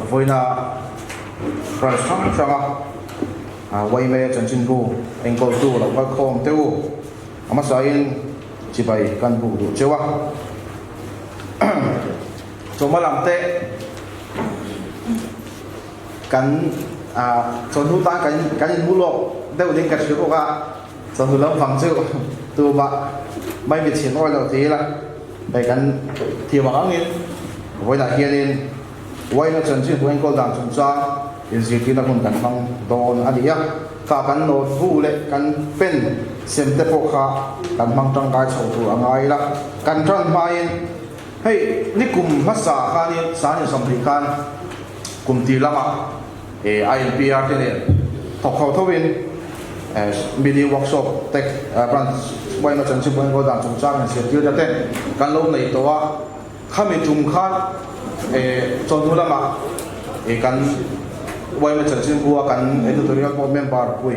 voi na ran sang sanga wai me chan chin bu engkol tu lo ba khom teu ama sain chi bai kan bu du chewa choma lam te kan chon hu ta kan bu lo deu ding ka chu ka chon hu lam phang chu tu ba mai bị chiến oi đầu thế là đểกันthì mà anh với đại kia nên quay nó chân chính của anh có làm chúng ta in gì thì nó cũng cần mang đòn anh đi cảกันnốt vu lệกันpen xem tế bộ kháกันmang trong cái sầu thủ anh ấy làกันtròn mai hay ní cùng phát xạ khá ní sáng như sầm thị khan cùng tỷ lắm INPR thế này học khẩu thâu viên mini workshop tech brand quay nó chân chính của anh có làm chúng ta mình sẽ tiêu ra tênกันlâu nàyตัวข้ามีจุ่มข้านจนทุลมากันไว้มาจัดชิ้นบัวกันตัวนี้ก็เมมเบอร์คุย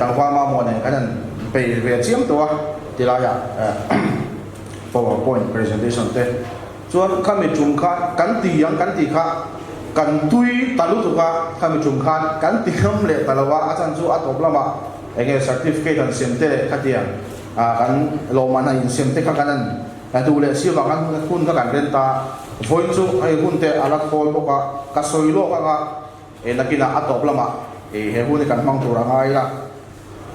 ต่างว่ามาหมดเนี่ยกันไปเรียนเชื่อมตัวที่เราอยาก PowerPoint presentation เต้ส่วนข้ามีจุ่มข้านกันตียังกันตีข้ากันตุยตาลุตุกะข้ามีจุ่มข้านกันตีน้ำเละตาละว่าอาจารย์จู่อัตบละมาcertificate กันเซ็นเต้ขัดเดียงกันโลมาในเซ็นเต้ขัดกันนั้นดูเลยสิว่ากันคุณก็กันเรียนตาฝนจู่ไอ้คุณเตะอารักโคลก็กระสอยโลกก็นักกีฬาอัตบละมาเฮ้คุณกันมังตัวอะไรล่ะ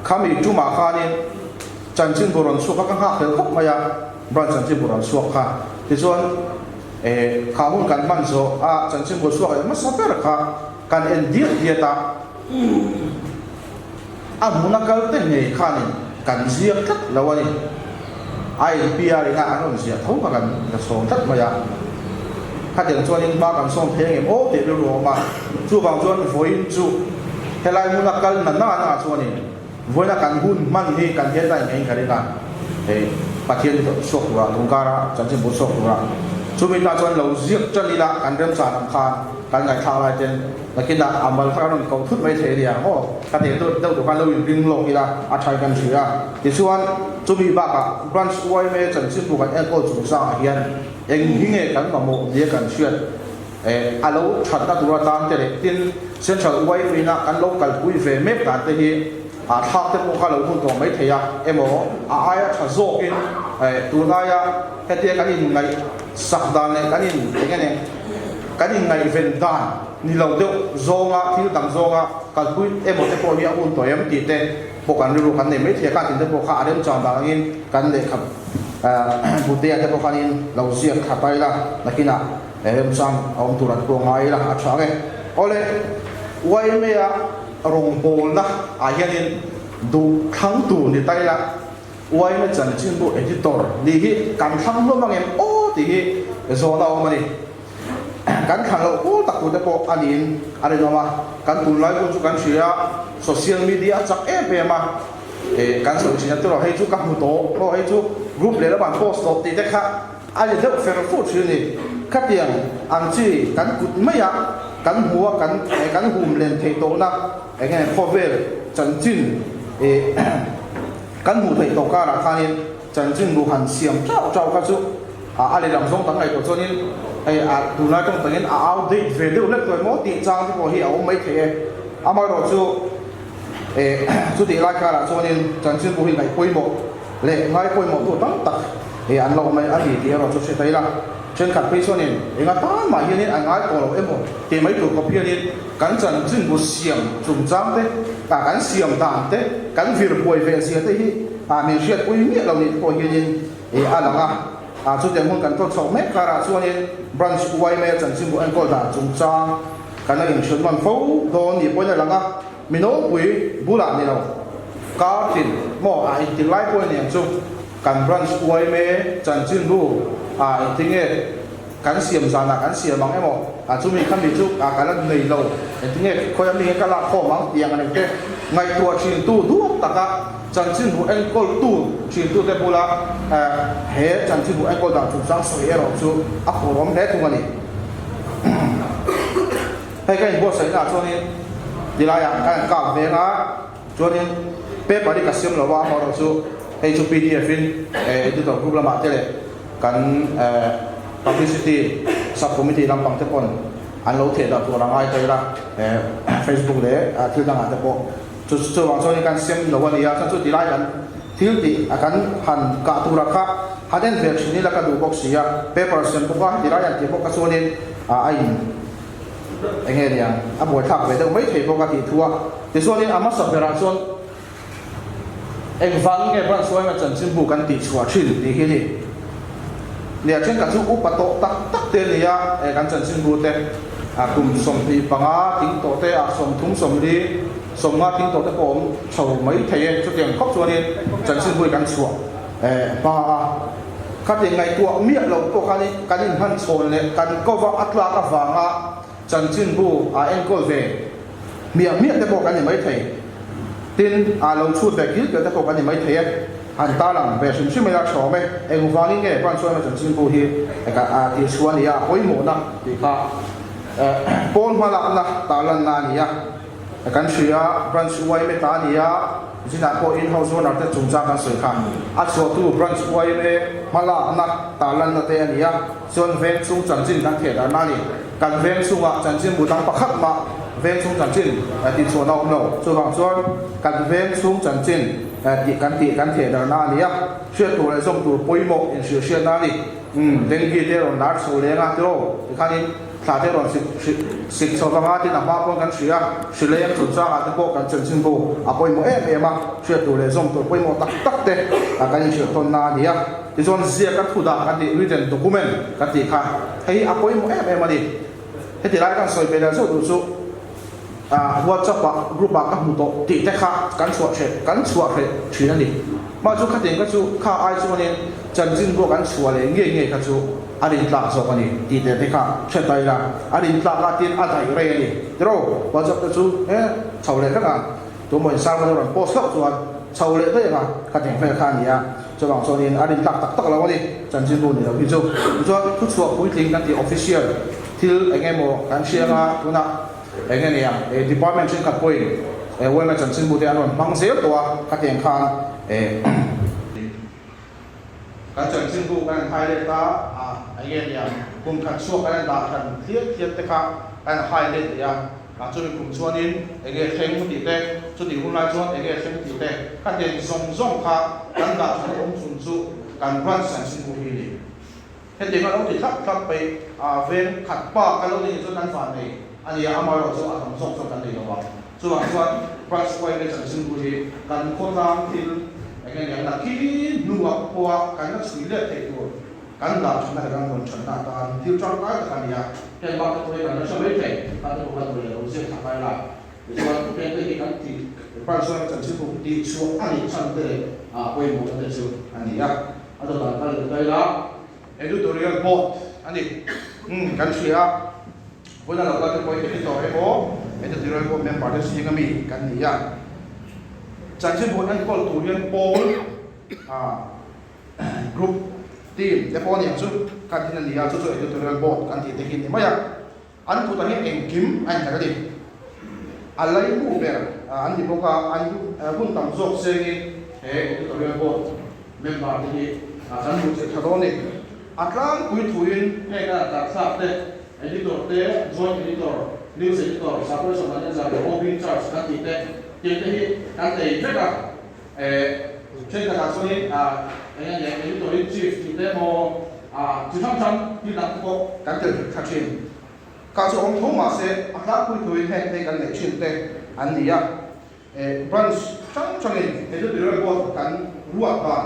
ข้ามีจุ่มมาข้านี่จันทร์บุรันสุขกันข้าเขมายาบรันจันทร์บุรันสุขข้าที่ส่วนข้าหุ่นกันมันโซจันทร์บุรันสุขมันสับเปลือกข้ากันเอ็นเดียตามุนักเต้นเนี่ยข้านี่กันเสียทัดแล้ววันนี้INPR นี่นะอันนั้นเสียทั้งกันกระทรวงทัดมายาข้าเดี๋ยวชวนยังบ้ากันส่งเพลงโอ้เดี๋ยวรู้มาจู่บางชวนฝอยจู่เฮลัยมุนักกันนั่นน่าชวนนี่ฝอยนักกันหุ่นมันนี่กันเทียนได้ไงกันเลยกันปะเทียนสกว่าตุงการะจันทร์บุษกว่าจู่มีตาชวนเราเสียจันลีละกันเริ่มสานคานกันไงทางอะไรเจนนักกีฬาอามัลข้านั้นเขาทุบไม่เทียดีอ่ะโอ้ข้าเดี๋ยวตัวกันเราอยู่ริงโลกีฬาอาชัยกันเสียที่ส่วนจู่มีบ้ากับบรันช์ไว้เมื่อจันทร์บุกันก็จุดสร้างเฮียนเองหิ้งกันมาโมเดียกันเชื่ออาลูชัดนักตัวตามเตะตินเส้นชัดไว้มีนักกันโลกกันคุยเฟเมฟกันเตะที่ทักเตะพวกเขาเราพูดตรงไม่เทียโมอายชัดโซกินตัวนายเฮตีกันอินไงสักดานเนี่ยกันอินอย่างเงี้ยกันอินไงเวนดานนี่เราเดียวโซงะที่ตั้งโซงะกันคุยโมเตะพวกนี้อุ่นตัวยังตีเตะพวกกันรู้กันเนี่ยไม่เทียกันติดเตะพวกเขาอาจจะจำได้ยินกันเลยครับบุตรเตะพวกนี้เราเสียขับไปละนักกีฬาเริ่มซ้ำเอาตัวนั้นตัวง่ายละอาชาเงโอเลยไว้เมื่อลงโบนละอาเฮียนดูทั้งตัวนี่ได้ละไว้เมื่อจันทร์บุเอดิตอร์ดีที่การทั้งโลกมันเองโอ้ดีที่โซนเอามาดิการขังเราโอ้ตักตัวเด็กพวกอันนี้อะไรเนาะมาการตุนไลฟ์คนจุกันเชียร์โซเชียลมีเดียจักเปมาการโซเชียลตัวเราให้จุกันมุโตเราให้จุกรุ๊ปเลยแล้วบางโพสต์ตติดนะคะอะไรเด็กเฟรฟูดชื่อนี่ขัดเดียงอันที่กันกุดไม่อยากกันหัวกันหุ่มเลนเทโตนะไอ้เงี้ยพอเวลจันจินกันหูเทโตการะคานินจันจินดูหันเสียมเจ้ากันสุอะไรลำทรงตั้งไอ้ตัวชนี้ไอ้ดูนายต้องตั้งเงินเอาเด็กเวลเล็กตัวมอติจางที่พอเหี้ยเอาไม่เทอามาเราสุสุดที่รายการชนี้จันจินบุหินไอ้คุยหมดเละไงคุยหมดตัวตั้งตักอันเราไม่อดีตที่เราสุดเสียใจละเช่นขัดไปส่วนนี้เองก็ตามมาเฮียนี่อันง่ายกว่าเราหมดที่ไม่ถูกกับเฮียนี่กันจันจึงบุเสียงจุ่มจ้ำเต้กันเสียงด่านเต้กันวิรป่วยเวเสียเต้ที่มีเชื่อคุยเนี่ยเราเนี่ยพอเฮียนี่อันหลังสุดที่มุ่งกันทดสอบเมฆาราส่วนนี้บรันช์ไว้เมื่อจันจึงบุอันก็ด่านจุ่มจ้ำกันอย่างเช่นมันฟูโดนหยิบไว้ในหลังมีโน้ตคุยบุหรี่นี่เราการติดหม้อติดไล่ป่วยเนี่ยจุ่มกันบรันช์ไว้เมื่อจันจึงบุทีนี้การเสียมสารการเสียมังไอ้หมอจุ่มมีขั้นดีจุ่มการละเหนื่อยเราทีนี้คนยังมีการละข้อมังเตียงอะไรก็ไงตัวชินตู้ดูตะกะจันทร์บุเอ็นโกลตู้ชินตู้เดบุละเฮจันทร์บุเอ็นโกลด่างจุ่มสังสวยเราจุ่มอักขรมเฮทุกวันนี้ให้กันบัวใส่หน้าช่วงนี้ดีลายการกล่าวเองนะช่วงนี้เป๊ะปฏิกัดเสียมเราว่าเราจุ่มให้จุ่มPDFฟินที่ตัวกลุ่มละมาเท่ากันpublicity subcommittee ลำพังทุกคน an lo the da tu ra ngai te la Facebook le thil dang a te po chu wang so ni kan sem lo wa ni ya chu ti lai kan thil ti akan han ka tu ra kha haden ve chini la ka du box ya paper sem ko ka ti lai an ti po ka so ni ai enge nia a boy thak ve de mai thei po ka ti thua ti so ni ama sa vera son eng vang nge ban so ma chan sim bu kan ti chua thin ti hi ni nia chen ka chu upato tak te nia kan chan sim bu te kum som pi panga ting to te som thum som li som nga ting to te pom chau mai thei chu tiang khop chu ni chan sim bu kan chua pa ka te ngai tua mi lo ko ka ni kan in han chon le kan ko wa atla ka wanga chan sim bu en ko ve mi te po kan ni mai thei tin lo chu ve ki te po kan ni mai thei han ta lang ve sim sim ya chaw me eng wang nge ban so ma chan sim bu hi ka ti chuan ya hoi mo na ti ka Paul malak na talan na niya kan siya branch wai me ta niya jina ko in house owner te chungcha kan soi kha at so tu branch wai me malak na talan na te niya son veng chung chan jin kan the da na ni kan veng chung a chan jin bu dang pakhat ma veng chung chan jin ti so na no so bang son kan veng chung chan jin ti kan the da na niya shuat tu le som tu poimo in shuat na ni dengi te ron dar so le nga to khani ta te ron sik so ka ma ti na ma ko kan sia sile yang chu cha ta ko kan chen sin bo a poi mo ma shuat tu le som tu poi mo tak te kan shuat ton na ni ya ti zon zia ka thu da kan ti written document ka ti kha hei a poi mo ma ni he ti lai kan soi pe da so du su WhatsApp group ka mu to ti te kha kan chuat he thina ni ma chu kha ting ka chu kha ai chu ni chan jin bo kan chua le nge kha chu arin tla so pani ti te kha chetai la arin tla la tin a dai re ni ro WhatsApp chu chau le ka to mo sa ma ro post lo chuan chau le te ma kha ting fe kha ni ya chu bang so ni arin tak la wa ni chan jin bo ni lo hi chu chu chua pui ting kan ti official til enge mo kan sia nga tuna enge ni ya department chin ka point wei ma chan jin bo te anon mang se to ka ting khan kan chan sin bu kan hai le ta again ya kum khan so kan da khan thiet te kha kan hai le ya chu kum chuan in again theng ti te chu ti hun lai chuan again theng ti te ka den zong kha kan da chu om chun chu kan ran san sin bu hi ni he te ma lo ti thak pe ven khat pa ka lo ni chu kan fa nei ani ya amar lo chu a thom zong kan ni lo wa chu wa chuan branch wai le chan sin bu hi kan ko tang til again yang nak kini nuak puak kan nak sulit itu kan dah cuma dengan konsen dan tiup kan ya dan waktu itu kan sampai teh kan bukan boleh usia sampai lah sebab itu yang kan di pasal janji bukti suatu hari sampai boleh mau ada su ani ya atau kalau kita lah editorial board ani kan siapa pun ada kalau kita editorial board member ada sih kami kan ya janji buat an call tujuan Paul group team te pon yang su kan tin dia su editorial board kan ti tekin ni maya an ku tani engkim an ka di alai mu ber an di boka an pun tam zok se ni editorial board member ni kan mu se thadoni akran ku thuin he ka ta sa te editor te joint editor news editor sa ko so man ja OB charge kan ti te jadi kan tadi juga cerita kasus ini yang editorial chief kita mau cuci di dalam kan terkacim kasus orang tua masih agak kulit kan lecin teh ania branch cang-cangin editorial buat kan luar ban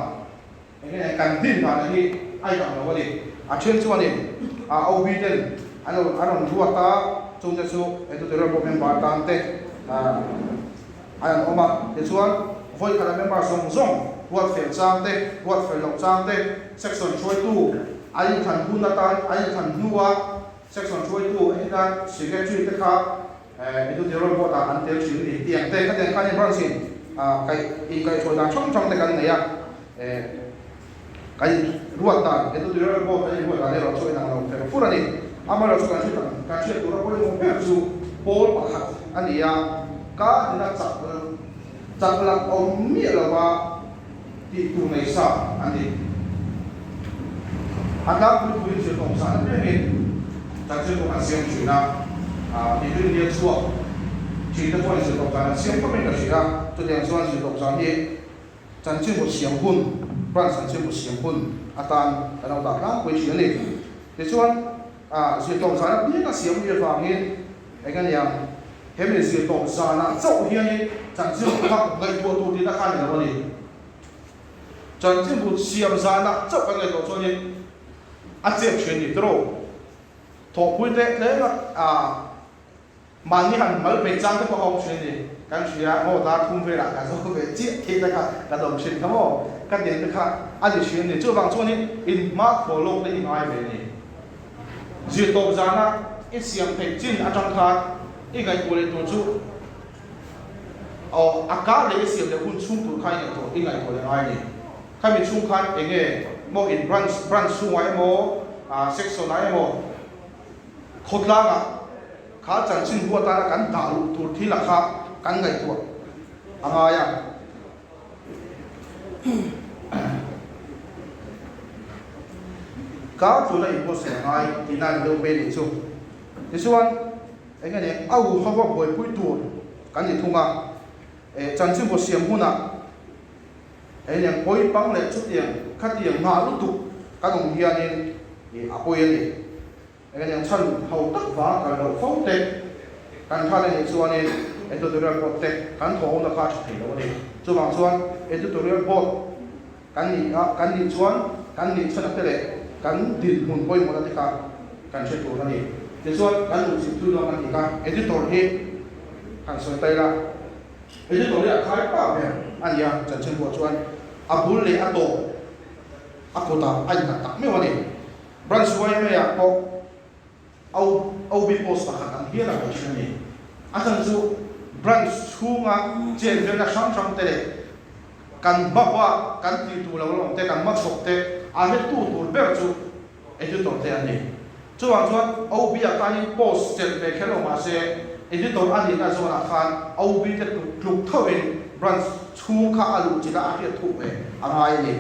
ini kan tim ban ini ayam lawan ini acen cuma ini obedient anu luar ta cuma tu editorial buat member tante ayan oma desuan voi kala member zong buat fel chang te buat fel lok chang te section choi tu ai than hun ta ai than nuwa section choi tu ai da secretary te kha itu dero bo ta an tel chi ni tiang te ka den kan ni branch kai in kai choi da chong te kan ne ya kai ruat ta itu dero bo ta ni bo ta le ro choi na lo pero fura ni amalo chu kan chi tu ro bo mo pe chu pol pa khat ani ya ka dina chak lak om mi lawa ti tu nei sa ani atla ku tu chi tong sa ne ni ta chi ko kan siam chi na thì đương nhiên chùa chỉ được quan sự độc giả xem các bên là gì ra cho nên quan sự độc giả thì chân chính một xiềng hun quan chân chính một xiềng hun atan ở đâu đó với chuyện này thì chuan sự độc giả biết là xiềng như vàng như anh em nhàng thế mình sự độc giả là dẫu hiền như chân chính một khắc gây thua tu thì đã khai được rồi chân chính một xiềng giả là dẫu cái người độc cho nên chết chuyện gì đâu thọ quy tế đấy là mà như hàng mấy mấy trang có học chuyện gì cái chuyện họ ta không về lại cái số về chết thì cái đồng chuyện không có cái điểm thứ khác anh chỉ chuyện gì chưa bằng cho nên in mark follow đấy in ai về này duyệt tổ ra na ít xiêm phải chín ở trong khác ít cái của tổ chức cá để xiêm để kun chung tổ khai này tổ ít cái của ai này khai mình chung khai cái nghề một in branch chung ai một section ai một khốt lang khá chẳng xin vua ta cắn đảo tụt thì là khác cắn ngày tuổi ai à cá tụi này có sẽ ngay thì nan đâu bên đi chung thì xuân anh cái này ao không có bồi bụi tuổi cắn gì thung à chẳng xin một xiêm hôn à anh này bồi băng lại chút tiền khát tiền ngã lúc tụ các đồng hiền nên thì bồi này cái này chân hậu tất vả cái đầu phong tệ căn thà này xuân này editorial board tệ căn thổ nó khá chụp hình đó đi cho bằng xuân editorial board căn đi xuân căn đi xuân cái này căn tiền hồn bôi một cái khác căn chế tổ này thì xuân căn đủ sự thu đó căn gì cả editor hết căn xuân tay là editor này khai bảo về anh ya chân chân của xuân abul le ato akota anh ta tắc mấy này branch why mấy à có au bị post ta khăn hiền là cái chuyện này anh chú branch chung á trên về là sang tele kan bapa kan ti tu lo lo te kan mak sok te a he tu tur ber chu editor te ani chuan au bi a kan post chen ve khelo ma se editor ani na zona khan au bi te kluk thoin branch chung kha alu chi la a he thu ve angai ni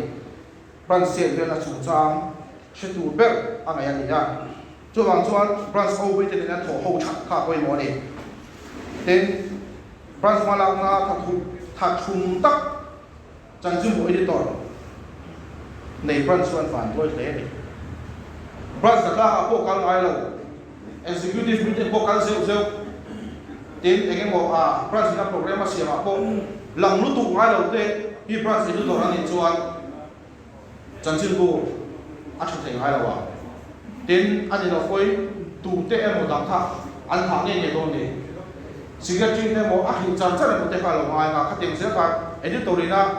branch sen ve na chu chang she tu ber angai ani ya chuan branch au bi te na tho ho chak kha koi mo ni ten branch ma la na tha thum tak chân chung bộ editor này branch one phản thôi thế này branch là các bộ cán ai lâu executive meeting bộ cán rêu đến anh em bảo branch là program mà xia mà bộ lòng lúc tụ ai lâu thế khi branch editor anh ấy cho chân chung bộ anh chụp thành ai lâu à đến anh ấy là phơi tụ thế em một đám thằng anh thằng này nhiều này sự kiện trên em bảo anh chân chân là một cái phải lâu ai mà các tiền sẽ cả editor này na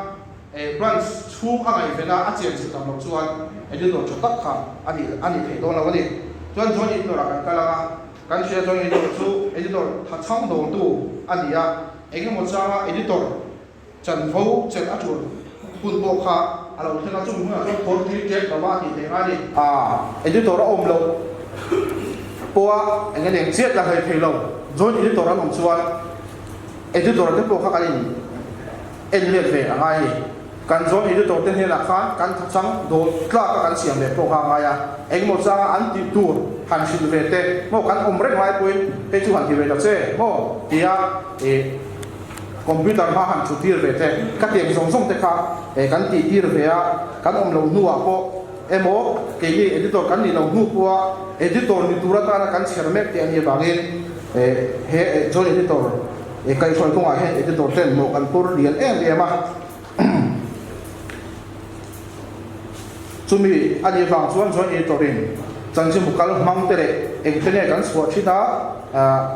branch chung anh ấy phải là anh chị tầm lộc chuan editor cho tất cả anh ấy thấy đó là vấn đề chuan editor là cái là cái chuyện editor thật sáng đầu tu anh ấy anh một sao editor chân phâu chân áp dụng quân bộ khác anh ấy thấy là chung là cái phốt thì chết và ba thì thế ngay đi editor đã ôm lâu qua anh ấy chết là thấy lâu rồi editor đã làm chuan editor tiếp tục khác anh ấy anh liệt về là ngay kan zon editor ten hela khan kan thachang do tla kan siam le pro ha ya eng mo cha an ti tur han sil ve te mo kan omre ngai pui pe chu han ti ve da che mo tia computer ma han chu tir ve te ka tiang song song te kha kan ti tir ve a kan om lo nu a ko emo ke ye editor kan ni lo nu ko editor ni turata na kan shermek te ani bangin he zon editor kai khoi ko a he editor ten mo kan pur rian em ma chumi ani wang chuan editorin chanchi mukal mang tere engtene kan suwa thita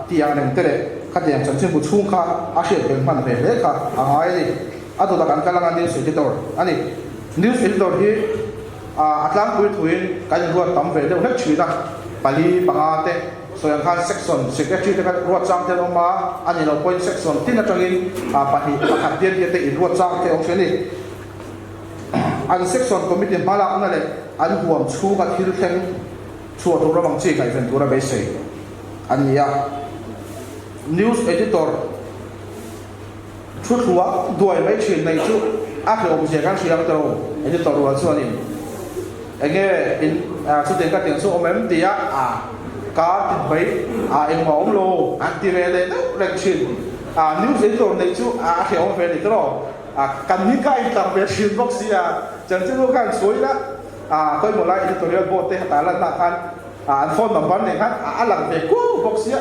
tiang nem tere khatiang chanchi bu chung kha a hriat beng man ve le kha angai atu da kan kalanga news editor ani news editor hi atlang pui thuin kan ruat tam ve deuh hlek thina pali banga te soyang khan section secretary te kan ruat chang te oma ani lo point section tin atangin pahi pakhat tian te in ruat chang te ong cheni an section committee malak na le an huam chu ka thil theng chu to rawang chi kai ven tura be sei ania news editor thu thua duai mai chin nei chu a ke om je kan siam to editor wa chu ani enge in chu ten ka tiang chu om em tia cá thịt bấy em mỏng lô ăn tì về đấy rèn chín New Zealand này chú hiểu về này đó cần những cái đặc biệt chín bốc xí chẳng chứ lúc kan suối đó tôi một lại editorial board thế tại lần nào kan phone number này kan làm về cú bốc xí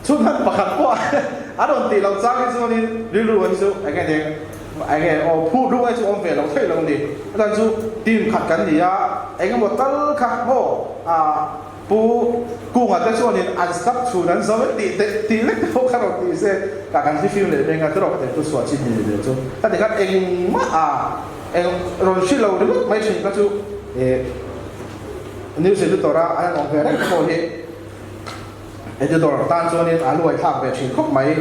chúng ta bắt gặp qua don't tì lâu trang cái số này lưu anh chú anh nghe phụ đúng anh chú ông về lâu thấy lâu đi anh chú tìm khát cái gì anh một tấn khát hồ pu cung ở cái số này ăn sắp chủนั้นgiờ mới tì lết không khát rồi tì sẽ cả cái phim này bên cái đó có thể tôi xóa chín gì đấy chúแต่ anh anh rồi xin lâu được mấy chuyện các chú New Zealand đó anh ông về đấy có thể itu dor tan cho nên luai thang về chuyện khóc máy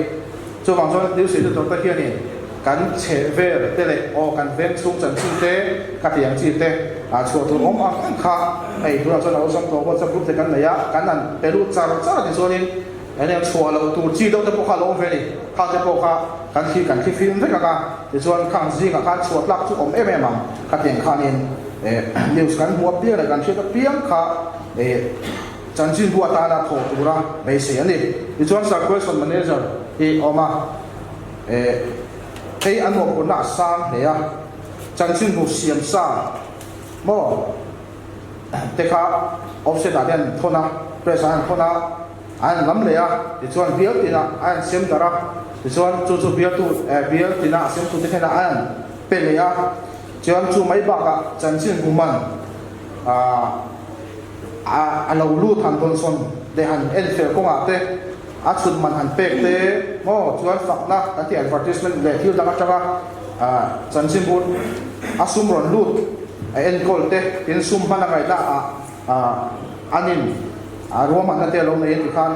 cho bằng cho New Zealand đó kia này cắn chế về thế này cắn ven xuống chân sinh tế các tiếng chi tế chỗ tôi ôm ăn khá ấy tôi cho nó xong tôi có sắp lúc thì cắn này cắn ăn Peru chả thì cho nên anh em chùa lâu tu chi đâu cho bố khá lâu về đi khá cho bố khá cắn khi phim thế cả thì cho anh khang gì cả chùa lắc chú ôm em các tiếng khá nên news cắn mua bia là cắn chuyện bia khá chân chính bùa ta là thổ tu ra mấy xe này thì cho anh question manager thì mà thấy anh một con nát sang này chân chính bùa xiêm sang mò thế khác offset là đen thôn press anh thôn anh lắm đấy thì cho anh biết thì là anh xiêm đó ra thì cho anh chú biết thì là xiêm tu thế là anh bên này cho anh chú mấy bác chân chính bùa mình lâu lưu thành tôn son để hành NFL công nghệ thế xuân mình hành pek thế mò cho anh phật na cái advertisement để thiếu đang chắc chân chính bùn sum ron lưu call thế tiền sum mana cái đã anin ruộng mình thế lâu này thì khan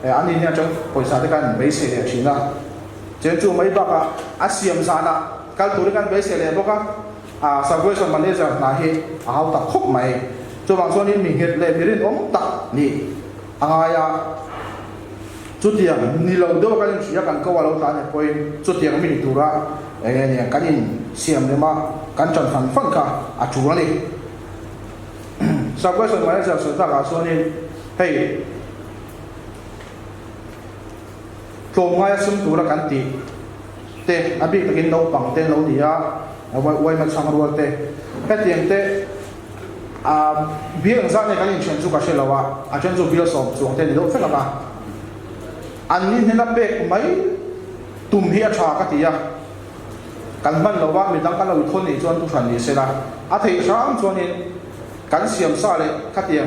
anin nha trong पैसा thế kan base để chỉ na trên chú mấy bác asiam sana cái tuổi kan base để bác subscription manager na hi hậu tập khúc mày cho bằng số nên mình hiện lệ miền ống tắc nị ai chút tiền ni lâu đâu cái chuyện cần câu lâu ta này coi chút tiền mình tu ra này cái gì xem đấy mà cái chân phẳng phẳng cả chủ này sau cái sự mà giờ sự ta cả số nên hey cùng ngay sum tu ra cái gì thế abi cái lâu bằng tên lâu đi quay mặt sang ruột thế cái tiền thế biếng ra này cái gì chuyện chú cả xe lâu chuyện chú biếng sống chú thế đâu phải là anh nhìn thấy là bể mấy tùm hiệt trà cái gì căn bản lâu mình đang cái lâu thôn này cho anh tu chuẩn đi xe là thấy sáng cho nên cắn xiêm sa này cái gì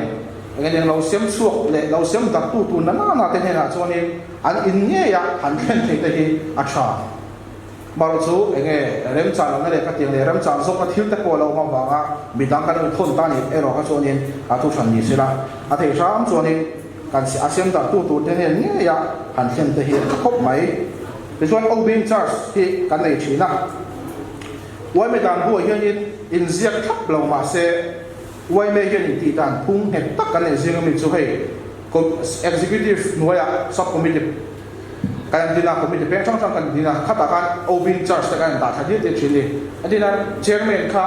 cái này lâu xiêm suộc này lâu xiêm đặt tu nắn thế này là cho nên anh in nhẹ anh khen thấy cái trà mà rồi chú anh nghe rem chăn nó này cái tiếng này rem chăn số cái thiếu tất cả lâu mà vàng mình đang cái thôn ta này ở đó cho nên tu chuẩn đi xe là thấy sáng cho nên kan si asiam ta tu te ne ni ya han khen te hi khop mai te chuan obin charge hi kan nei thina wai me dan bu hian in ziak thap lo ma se wai me hian ti dan phung het tak kan nei zinga mi chu hei executive noya subcommittee kan dina committee pe chang chang kan dina khata kan obin charge ta kan ta thadi te chini adina chairman kha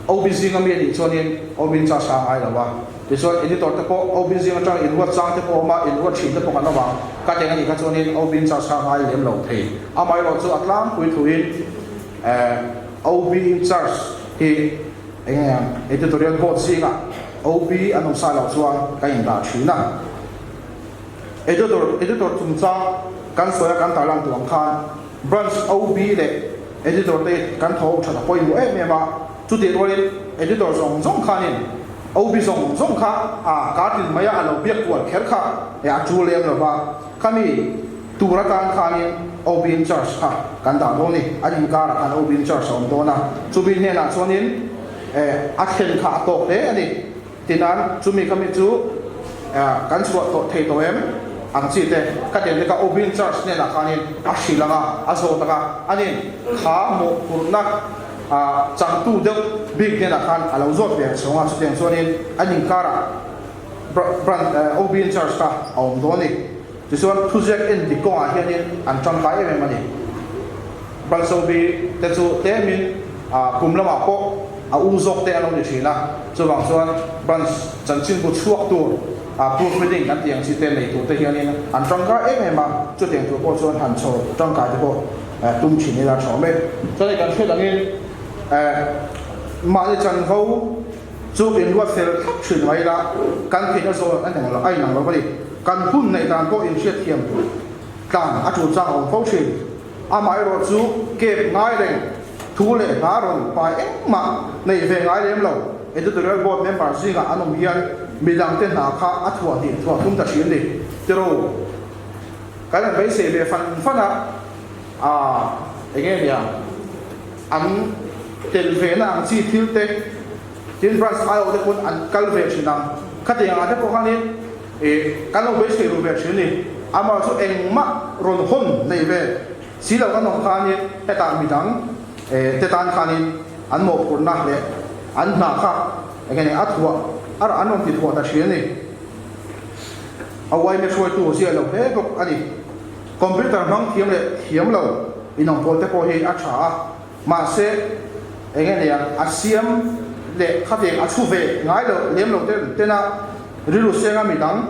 obin zinga mi ni chonin obin charge a ai lawa thì số editor ta có obin riêng trong in word trang ta có mà in word chỉ ta có cái nào cái tiếng này cái cho nên obin sao sang hai điểm lâu thì mai rồi số atlam quy thuin obin charge thì anh editorial board gì cả ob anh ông sai lâu chuan cái gì đã chỉ na editor chúng ta kan soya kan ta lang tuang khan branch ob le editor te kan thau thala poi mu em ma chu ti rồi editor zong khanin obi zong kha ka tin maya alo biak wal kher kha ya chu lem lo ba khami tura kan khani obin charge kha kan da do ni adin ka ra kan obin charge om do na chu bin ne na chonin a khen kha to te ani tinan chu mi khami chu kan chu to thei to em ang chi te ka te ka obin charge ne na khanin a shilanga a zo ta ka anin kha mo kurna chẳng tu được big nên là khan alo zot về sống ăn suy cho nên anh nhìn cara brand obin charge ta ông đó này thì số project in thì công hiện nên anh trong cái em mà này brand so bị thế số thế mình cùng làm apa a zok te alo ni thina chuwang chuan branch chanchin bu chuak tu proofreading kan tiang si te nei tu te hianin an tangka ma chu tiang tu ko chuan han chaw tangka te ko tum chini la chawme chani kan thlet angin ma le chan ho chu in ruat fel thap thin mai la kan thina zo an nang la ai nang lo bari kan hun nei dan ko in hriat thiam tu tlan a chu chang ong fo thin amai ro chu kep ngai reng thu le na ron pai ma nei ve ngai lem lo editorial board member zinga anom hian midang te na kha athua ti thua tum ta thin ni tero kan bai se be fana enge dia an tel ve na ang chi thil te tin branch ai o te kun an kal ve chinam khati anga te ko khani kan lo bai se ru ve chin ni ama chu eng ma ron hon nei ve silo kan nong khani eta midang te tan khanin an mo kur na le an na kha enge athua ar anom ti thua ta thin ni awai me choi tu sia lo he ko ani computer mang thiam lo inong pol te ko hi a tha ma se enge ne a siam le khate a thu ve ngai lo lem lo te na rilu senga mi dang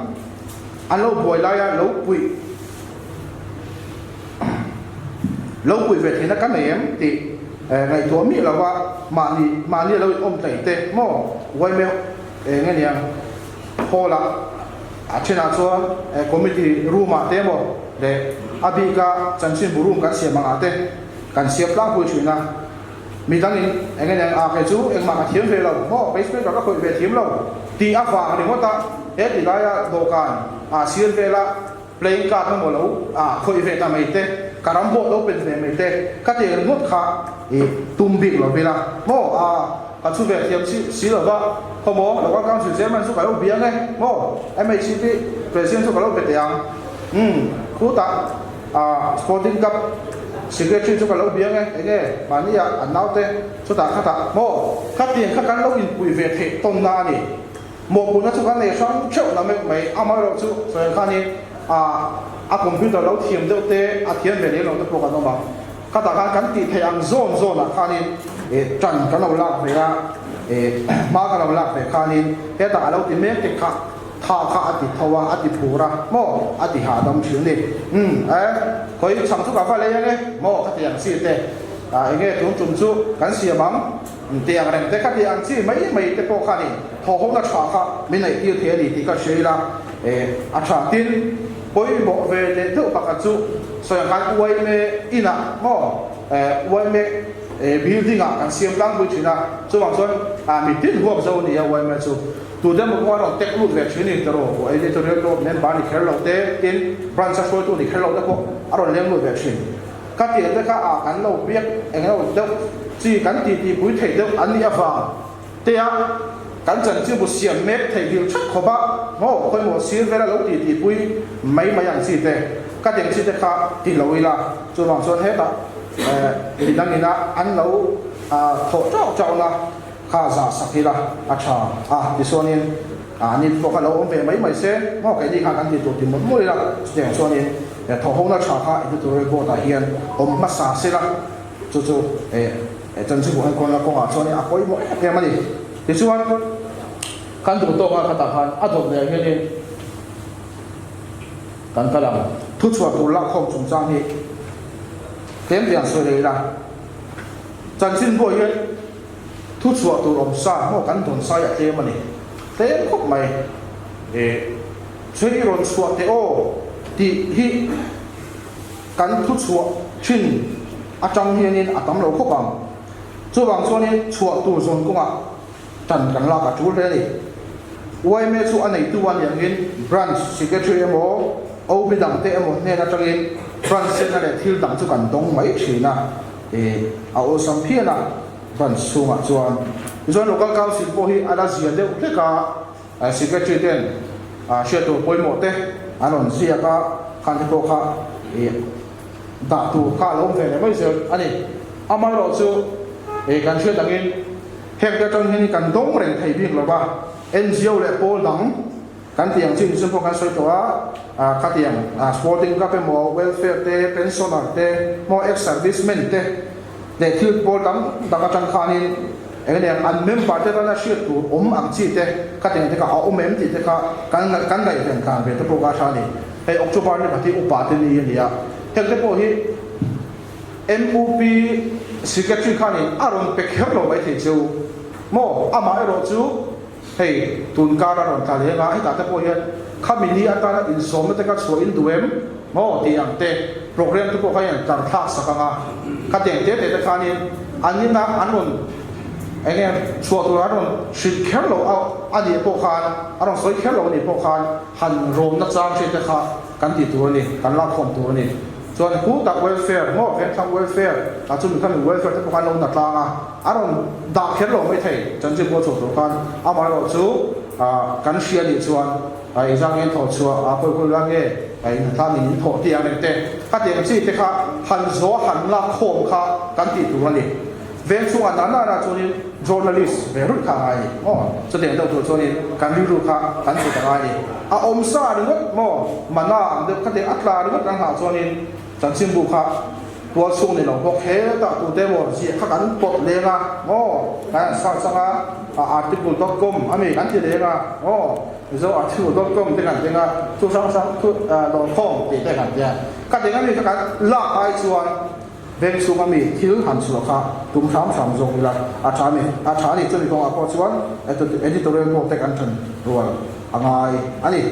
an lo boi la ya lo pui ve thina kan em ti ngai to mi la wa ma ni lo om tai te mo wai me enge ne hola a chena chuan committee room a te mo le abika chanchin burum kan siam anga te kan siap lang pui thina mi dangin engen a ke chu engma ka thiam ve lo mo facebook ka khoi ve thiam lo ti afa ni mota e ti la ya dokan a sian ve la playing card mo lo khoi ve ta mai te karam bo lo pen ve mai te ka te ngot kha tum bi lo ve la mo ka chu ve thiam si lo ba ko mo lo ka kang su chairman su ka lo biang ngai mo MHCP president su ka lo be tiang khu ta sporting cup secretary chu ka lo biang nge mania anau te chu ta kha ta mo kha tiền kha kan lo in pui ve the ton na ni mo pu na chu kan le sang cheu na me mai ama ro chu so kha ni a computer lo thiam de te a thiam ve le lo te pro ka no ma kha ta kan ti thayang zone na kha ni tran kan lo lak ve la ma kan lo lak ve kha ni he ta lo ti me te kha tha kha ati thawa ati phura mo ati ha dam thil ni koi chang chu ka fa le nge mo kha tiang si te nge tum chu kan sia bang tiang rem te kha tiang chi mai te ko kha ni ho na tha kha min nei ti the ni ti ka sheila a tha tin koi mo ve le tu pa ka chu so yang kan uai me ina mo uai me building a kan siam lang bu china chu wang son mi tin huam zo ni ya uai me chu tu dem ko ro tek lu ve chini tero o editorial lo men ba ni khel lo te tin branch so tu ni khel lo ko aro lem lu ve chin ka ti te ka kan lo biak eng lo de chi kan ti pui thei de an ni afa te a kan chan chi bu siam me thei bil chak kho ba mo khoi mo sir ve la lo ti pui mai yang si te ka deng si te kha ti lo ila chu wang so he ta ni dang ina an lo tho chao na kha za sakila acha disonin ni to ka lo om ve mai se mo kai ni kha kan ti to ti mo mo la de sonin tho ho na cha kha i to re ko ta hian om ma sa se la chu chan chu han kon la ko a sonin a koi mo ke ma ni ti chuan kan du to ka ta khan a do le he ni kan ka lang thu chua tu la khom chung chang hi tem yang so le la chan sin bo hian thu chua tu om sa mo kan don sa ya te mani te khop mai chui ron chua te o ti hi kan thu chua chin a chang hianin atam lo khopang chu wang chuanin chua tu zon kunga tan kan la ka chu le ni uai me chu anei tu wan yang in branch secretary mo o bi dang te mo ne na changin branch secretary thil dang chu kan dong mai thina a o sam phiana ban sunga chuan local council po hi ala zia de ka secretary ten sheto poimo te anon zia ka kan ko kha da tu ka lo ve le mai se ani amai ro chu kan thwe dangin hek ka tong ni kan dong reng thai bi lo ba NGO le pol dang kan tiang chin sun po kan soi to ka tiang sporting ka pe mo welfare te pensioner te mo ex servicemen te de thil pol dang da ka tang khanin anh em anh member thế là share tu anh chị thế các tiền thế cả em chị thế cả căn này tiền cả về thế bộ cái sao này hay October này thì upa thế này vậy à thế bộ hi MOP secretary khani aron pek lo bai the chu mo ama ro chu hey tun ka ron ta le ga ta te po hian khamini atana in som te ka so in duem mo ti ang te program tu ko khayan tar thak sakanga ka teng te te khani anina anon anh em chùa tôi nói rồi sự khéo lộ anh đi bộ khan anh nói soi khéo lộ đi bộ khan hành rôm nó trang trên cái kha cắn thịt tôi này cắn lát không tôi này cho nên cú đặt welfare ngõ ven thang welfare à chúng mình khăn welfare thế bộ khan lâu đặt lang à anh nói đặt khéo lộ mới thấy chân chính bộ chùa tôi khan anh nói rồi chú cắn xia đi chuan ai giang em thọ chùa coi lang nghe ai tham mình thọ tiền này thế các tiền gì thế kha hành gió hành lát không kha cắn thịt tôi này ven chung anh nói là cho nên journalist về rút khai ai, cho nên đâu cho nên can đi rút khai can gì cả ai, ông sa được mà na được cái ăn là được đang học cho nên chẳng xin bù khai, tua sung này nó có thế ta tụi tê một gì khác ăn bột lên à, cái sang sang article.com, anh mình ăn gì lên à, ví dụ article.com thế này tu sang .com thì thế này, cái thế này các là ai chuan ven sung ami thil han chu kha tum sam sam zong la a cha ni chumi ko ko chuan editorial ko tek an than rual angai ani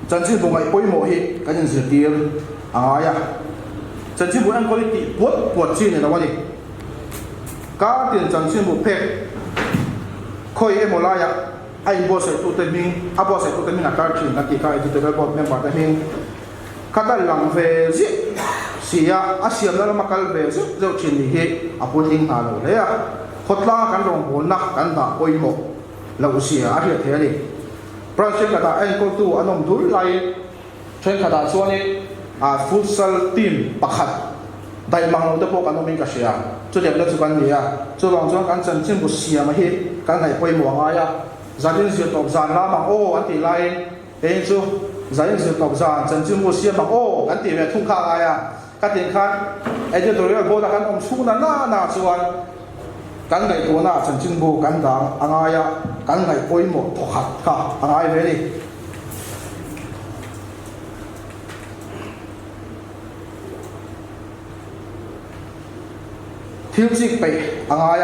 chân chi bu ngai poi mo hi kan in zir aya chân chi bu an ko ti puat chi ne lawani cá tiền chân xin một phép khơi em một lai anh bố sẽ tụt mình bố sẽ tụt mình là cá chuyện là kỳ cái tụt cái bố mình bảo mình các bạn làm về gì xí xiêm là mà cái về gì dấu chuyện gì bố linh hà rồi đấy hốt la cái đồng vốn nát cái đã quay một lâu xí hiện thế này project cái đó anh có tu anh ông thul lại trên cái đó cho nên futsal team bạc đại mang nó bộ anh mình cái gì cho đẹp là cho cái gì cho lòng cho cái chân chân một xìa mà hết cái này quay mùa ngay gia đình diệt tộc giàn la bằng anh thì lại em chú gia đình diệt tộc giàn chân chân một xìa bằng anh thì về thung khang ai cái tiền khang anh cho tôi là vô là cái ông su na cho cái này tôi na chân chân bộ cái đó anh ai cái này quay mùa thọ hạt cả anh ai về đi thiếu gì vậy anh ai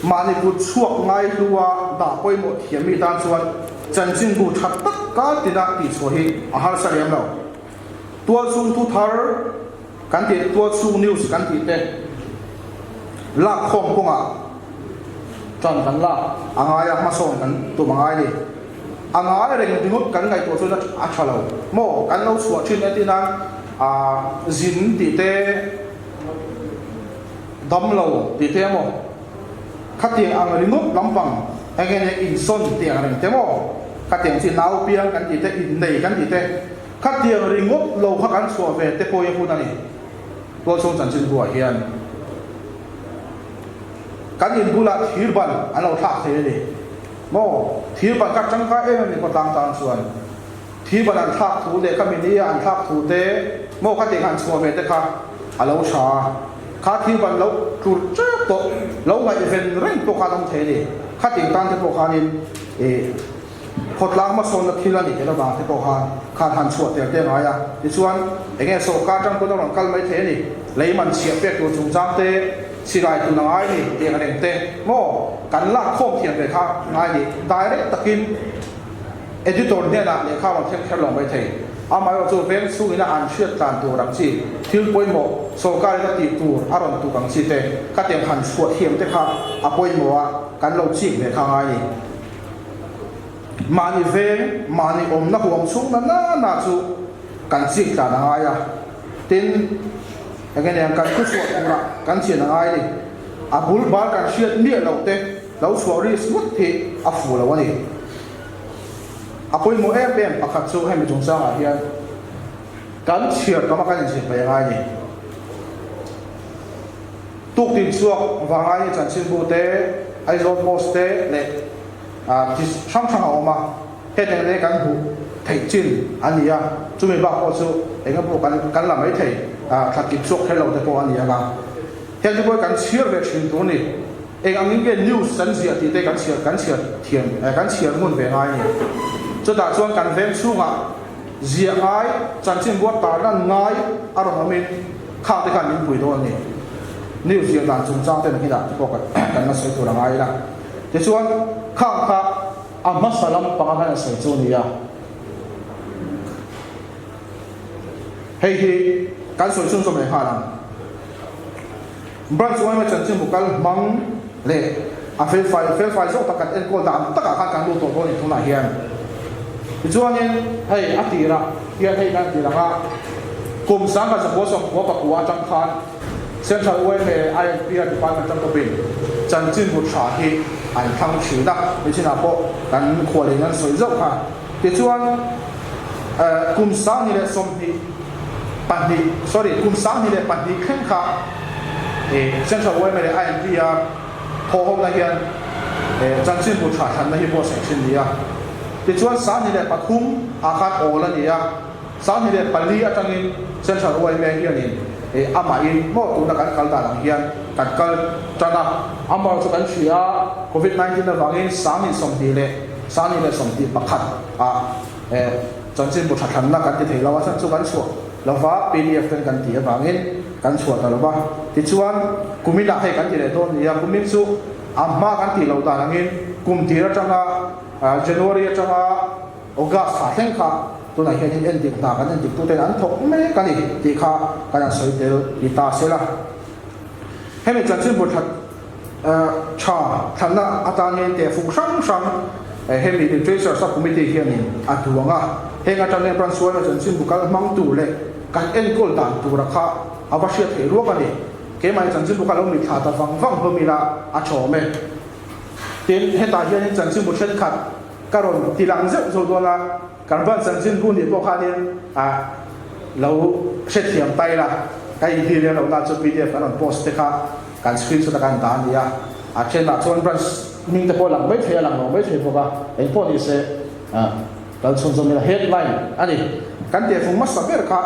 mà này bút chuộc ngay lúa đã quay một hiểm bị tan xuân chân chính bút thật tất cả tiền đã bị xóa hết har sa liam đâu tua sung tu thar kan ti tua sung news kan ti te la khom ko chọn kan la anh ai mà son kan tu mang ai đi anh ai reng dingut kan ngai tu chuan a thalo mo kan lo suwa thin atina zin ti te đâm lâu thì thế mà các tiền ăn linh ngốc lắm bằng anh em in son tiền ăn thế mà các tiền chỉ nấu biếng cái gì thế in này cái gì thế các tiền linh ngốc lâu các anh xóa về thế coi như này tôi xong chẳng chịu đùa hiền cái gì bù lại thiếu bẩn anh nào thạc thế đi mà thiếu bẩn các chẳng cái em mình có tăng xuân thiếu bẩn anh thạc thủ để các mình đi anh thạc thủ thế mà các tiền anh xóa về thế khác anh lâu xa khá thi vận lâu chuột chết tổ lâu ngày về rèn tổ khá đông thế đi khá tiền tan thế tổ khá nên hốt lang mà son là khi là gì cái đó bà thế tổ khá hàn chuột tiền tiền nói thì xuân anh nghe số cá trong cái đó làm cal mấy thế đi lấy mình xịt về của chúng ta thế xịt lại từ nào ai đi tiền cái đèn thế mò cắn lạc không tiền về khác ai đi direct takin editor này là để khá mà thêm lòng mấy thế mà ở chỗ ven suy là ăn chuyện tàn tổ đằng gì thiếu bôi mộ số cái là tỷ tổ aron tổ đằng gì thế các tiền hành suốt hiểm thế khác bôi mộ cái lâu chỉ về khang ai mà đi ven mà đi ôm nó huống xuống na chú cái gì là đằng ai tin cái này cái cứ suốt là cái chuyện đằng ai đi bul bar cái chuyện miệng lâu thế lâu suốt đi suốt thì phụ là vậy bôi mộ em phát chú hay mình chúng sao à hiện cắn chiết có mà cái gì phải ai nhỉ tục tìm suộc và ai chẳng xin bù tế ai zo poste le ti sang a oma he te le kan bu thei chin ania chumi ba ko chu enga bu kan la mai thei thakip sok hello te ko ania ga he ju ko kan chiar ve chin tu ni ang nge news san sia ti te kan chiar thiam kan chiar mun ve ngai ni chu da chuan kan vem chunga zia ai chan chin buat ta na ngai aro amin kha te kan min pui do ni news zia dan chung chang te na ko kan na sei tu la ngai la te chuan kha amma salam pangalan sei chu ni ya hei hi kan soi chung so me ha lang branch one chan chin bukal mang le a fel file zo takat en ko dam taka kan lu to ni thuna hian chuanin hei atira hian hei kan tira nga kum sang ka bo som ko pa kuwa tang khan central way me INP department tang ko bin chan chin bu tha hi an thang chi da ni china po kan kho le nan soi zo kha ti chuan kum sang ni le som hi kum sang ni le pan hi khen kha central way me INP ho ho la hian chan chin bu tha than na hi bo sai chin ni ti chuan sa ni le pathum a khat o la ni sa ni le pali atangin central way me hian in ama in mo tu na kan kal da lang hian kan kal tana amar chu kan thia covid 19 na wangin sa ni som ti pakhat chan chin bu tha than na kan ti thei lawa san chu kan chu lawa pdf kan ti wangin kan chu ta lawa ti chuan kumina hai kan ti le don ya kumin chu amma kan ti lo da langin kum ti ra changa January changa August ha thleng kha tu na hian en dik ta kan en dik tu ten an thok me kan ni ti kha kan soi tel i ta sela hemi chan chin bu that cha thanna atangin te fu sang hemi literature sub committee hian in atuanga henga changen branch one chan chin bu kal mang tu le kan en kol dan tu ra kha avashya the ro ka ni ke mai chan chin bu kal mi tha ta wang homila a chome tin heta hian chan chin bu then khat karon tilang zo do la karban chan chin bu ni po khanin lo set thiam tai la kai hi le lo na chu pdf an post te kha kan screenshot kan dan dia a chen na chon branch ning te po lang mai thia lang no mai thei po ka ei po ni se kan chon zo mi headline ani kan te phung mas saber kha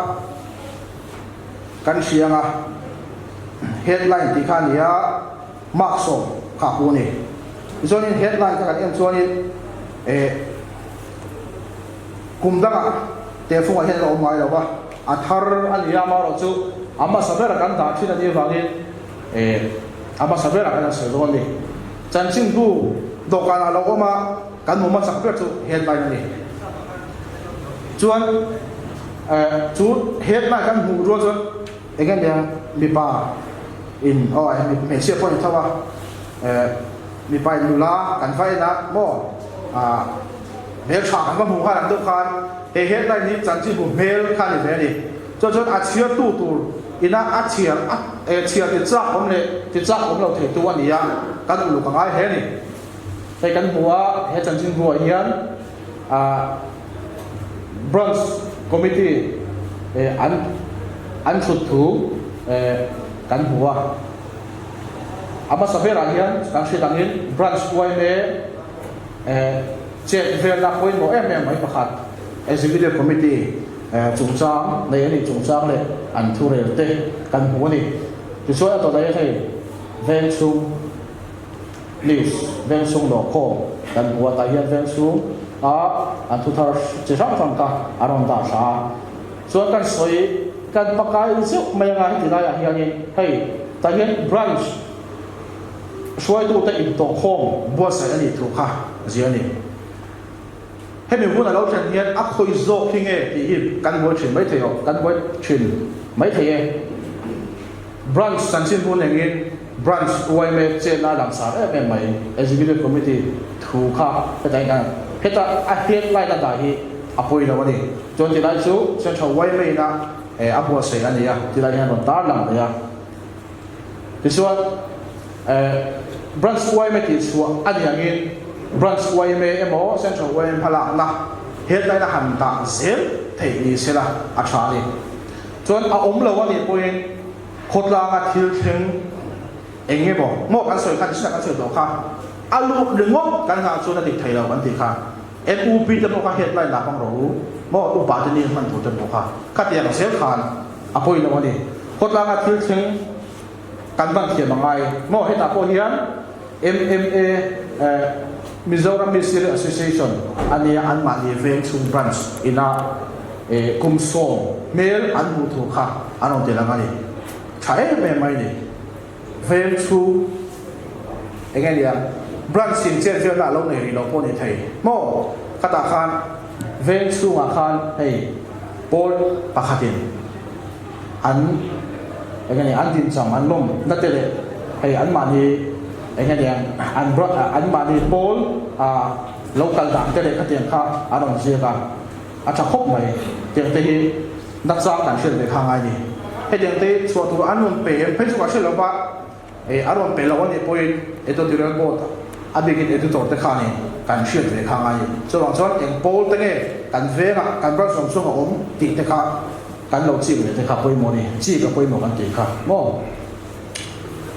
kan sianga headline ti kha nia markso kha pu ni zonin headline ka kan chuanin kumdanga te phunga hen lo mai lo ba athar alia ma ro chu amma sabera kan da thina ni wangin amma sabera kan se ro ni chanchin bu dokana lo ma kan mo ma sakper chu headline ni chuan chu headline kan hu ro chu again dia mi pa in me se point thawa mi pa lula kan fai na mo mail cha kan mu kha lam khan headline ni chan chi bu mail khan ni ve ni cho a chia tu ina a chia ti cha om le ti cha om lo the tu ani ya kan lu ka ngai he ni sai kan huwa he chan chin huwa hian branch committee an thut thu kan huwa ama sabera hian kan shi dangin branch wai me check ver la khoi mo mai pakhat executive committee chung chang nei ani chung chang le an thu re te kan hu ni ti so to dai thei ven chung news ven chung lo ko kan huwa ta hian ven chung an thu thar che sang ka aron da sa so kan soi kan pakai chu mai nga ti da ya hian ni hei ta hian branch suai tu ta in to khom bo sa ani thu kha ziani hemi bu na lo chen hian a khoi zo khinge ti hi kan bo chin mai theo kan bo chin mai thei branch san chin bu nengin branch wai me che na lam sa mai executive committee thu kha ta dai kan heta a hian lai da hi a poi lo ni chon ti lai chu central wai me na a bo se ani ya ti lai han ta lam ya ti suan branch wai me ti su ani angin branch wai me emo central wai phala na headline na han ta zel thei ni sela a tha ni chon a om lo wa ni poin khotla nga thil theng enge bo mo kan soi khan sina kan soi do kha alu dengok kan nga chu na ti thailo kan ti kha MUP te mo kha headline la pang ro mo upa te ni man thu te mo kha ka ti ang sel khan apoi lo ni hotla nga thil thing kan bang ke mangai mo heta po hian MMA Mizoram Ministry Association ani an ma ni veng chung branch ina kumso mel an mu thu kha anong te langa ni chae me mai ni veng chu engen ya branch sin chen chen na lo nei lo po ni thai mo kata khan veng chu nga khan hei pol pakhatin an engen ya an din chang an lom na te le hei an ma ni engen ya an ma ni pol local dang te le khatien kha anong je ka acha khop mai tiang te hi nak sa kan sel be khangai ni he tiang te so tu anun pe pe chu ka sel ba aron pe lo ni point eto direct bot abigin editor te khani kan sel be khangai so wang chon eng pol te nge kan ve ga kan bra som song om ti te kha kan lo chi be te kha poi mo ni chi ka poi mo kan ti kha mo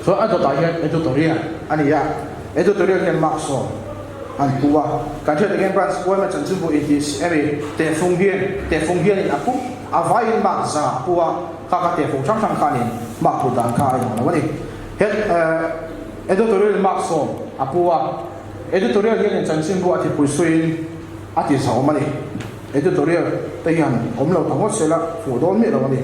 so ato ta hian editorial ani ya editorial ni mak so an tua kan thia again branch boy ma chan chu bu is emi te phong hian in apu avai mak za puwa ka ka te phong chang chang khanin mak pu dan kha ai no ni het editorial mak so apuwa editorial hian chan chin bu ati pui suin ati sa omani editorial te hian omlo thangot sela fu don mi lo ni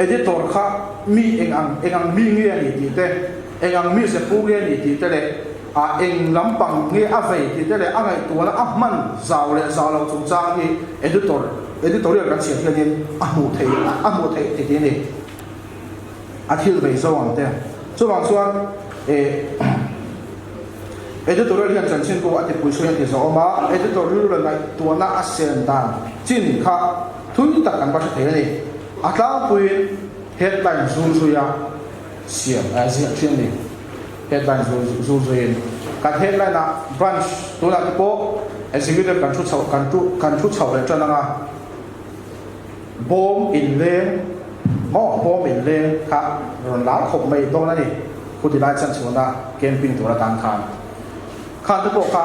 editor kha mi engang mi nge ni ti te engang mi se pu nge ni ti te le eng lampang nge avei ti te le angai tu na ahman zaw le zaw lo chung chang ni editorial kan sia hian amu thei ti ni athil bei zo ang te chuwang chuan editorial hian chan chin ko ati pui suyan ti zo ma editorial la ngai tu na asen dan chin kha thui tak kan ba thei ni atlang pui headline zu ya siam azia chen ni headline zu in kan headline na branch tu na ko executive kan chu chau le chana nga bomb in le kha ron la khop mai dong na ni ku ti lai chan chuna camping tu la tan khan tu ko kha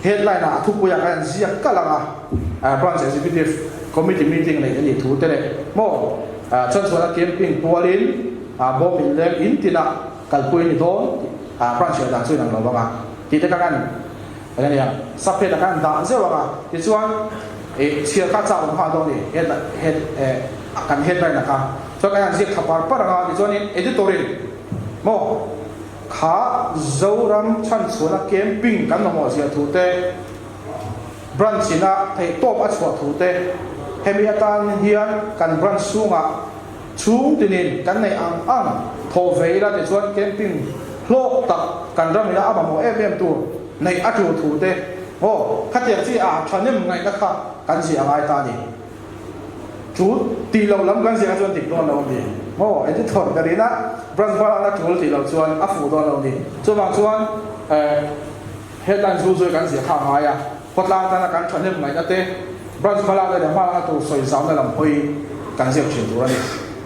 headline na thu pu ya kan zia kalanga branch executive committee meeting nei ani thu te le mo chan chuna camping pualin bomb in le intina kalpui ni don branch da chui nang lo ba ti te ka kan ani ya saphe da kan da ze wa ti chuan chia ka cha ha do ni head kan headline na ka so ka yang zik thapar par nga ti chuan editorial mo kha zoram chan chuna camping kan mo sia thu te branch na thei top a chwa thu te hemiatan hian kan branch sunga chung tinin kan nei ang tho veila te chuan camping hlok tak kan ram ya aba mo em tu nei atu thu te ho khatiang chi thanem ngai ka kha kan si angai ta ni chu ti lo lam kan si a chuan tik don lo ni mo editor karina branch bala na chu ti lo chuan a fu don lo ni chuwang chuan headline zu kan si kha ngai ya hotlang ta na kan thanem ngai na te branch bala da ma la tu soi zam na lam hoi kan si chin tu ni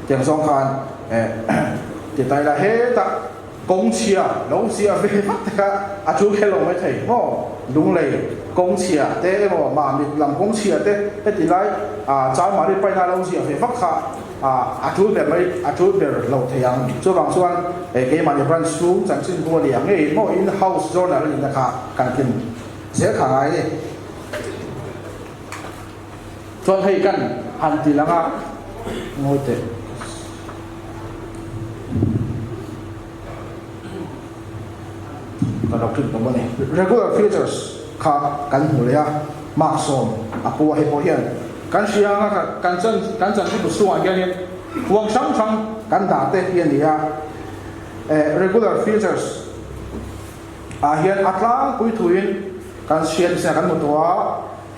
tiang song khan ti tai la he ta công chia lâu chia về phát cả chú cái lòng mới thấy mo đúngเลยcông chia thế mà mình làm công chia thế cái gì lại cháu mà đi bay ra lâu chia về phát cả chú để mấy chú để lâu thấy anh cho bằng xuân cái mà nhập branch xuống chẳng xin mua điểm cái mo in house zone là gì cả càng kinh sẽ khả ai đi cho thấy căn hành thì là ngồi thế kan đọc trên tổng này regular features kha kan hmu le mark som apu he po hian kan sia nga kan chan ku su ang hian wang sang sang kan da te hian ni regular features hian atlang pui thuin kan sia se kan mu to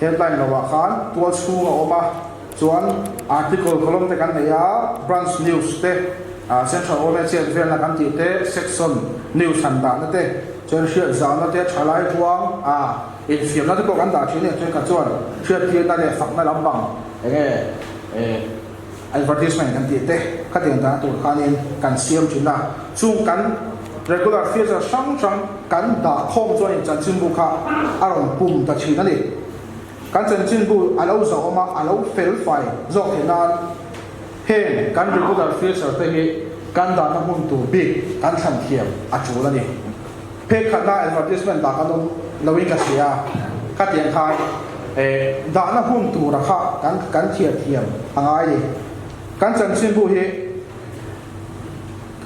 headline lo wa khan to chu nga oma chuan article column te kan ya branch news te central office vel na kan ti te section news han da na te chen shia za na te chalai tuang in fiam na te ko kan da thi ne chen ka chuan shia thi na le fak na lam bang advertisement kan ti te ka teng ta tur khanin kan siam chuna chung kan regular feature sang kan da khom chuan chan chin bu kha aron pum ta thina ni kan chan chin bu alo zo ma alo fel fai zo henan hen kan regular feature te hi kan da na hun tu big kan than thiam a chu la ni pe khana advertisement da kanom lawin ka sia ka tiang khai da na hun tu ra kha kan thia thiam angai ni kan chan chin bu hi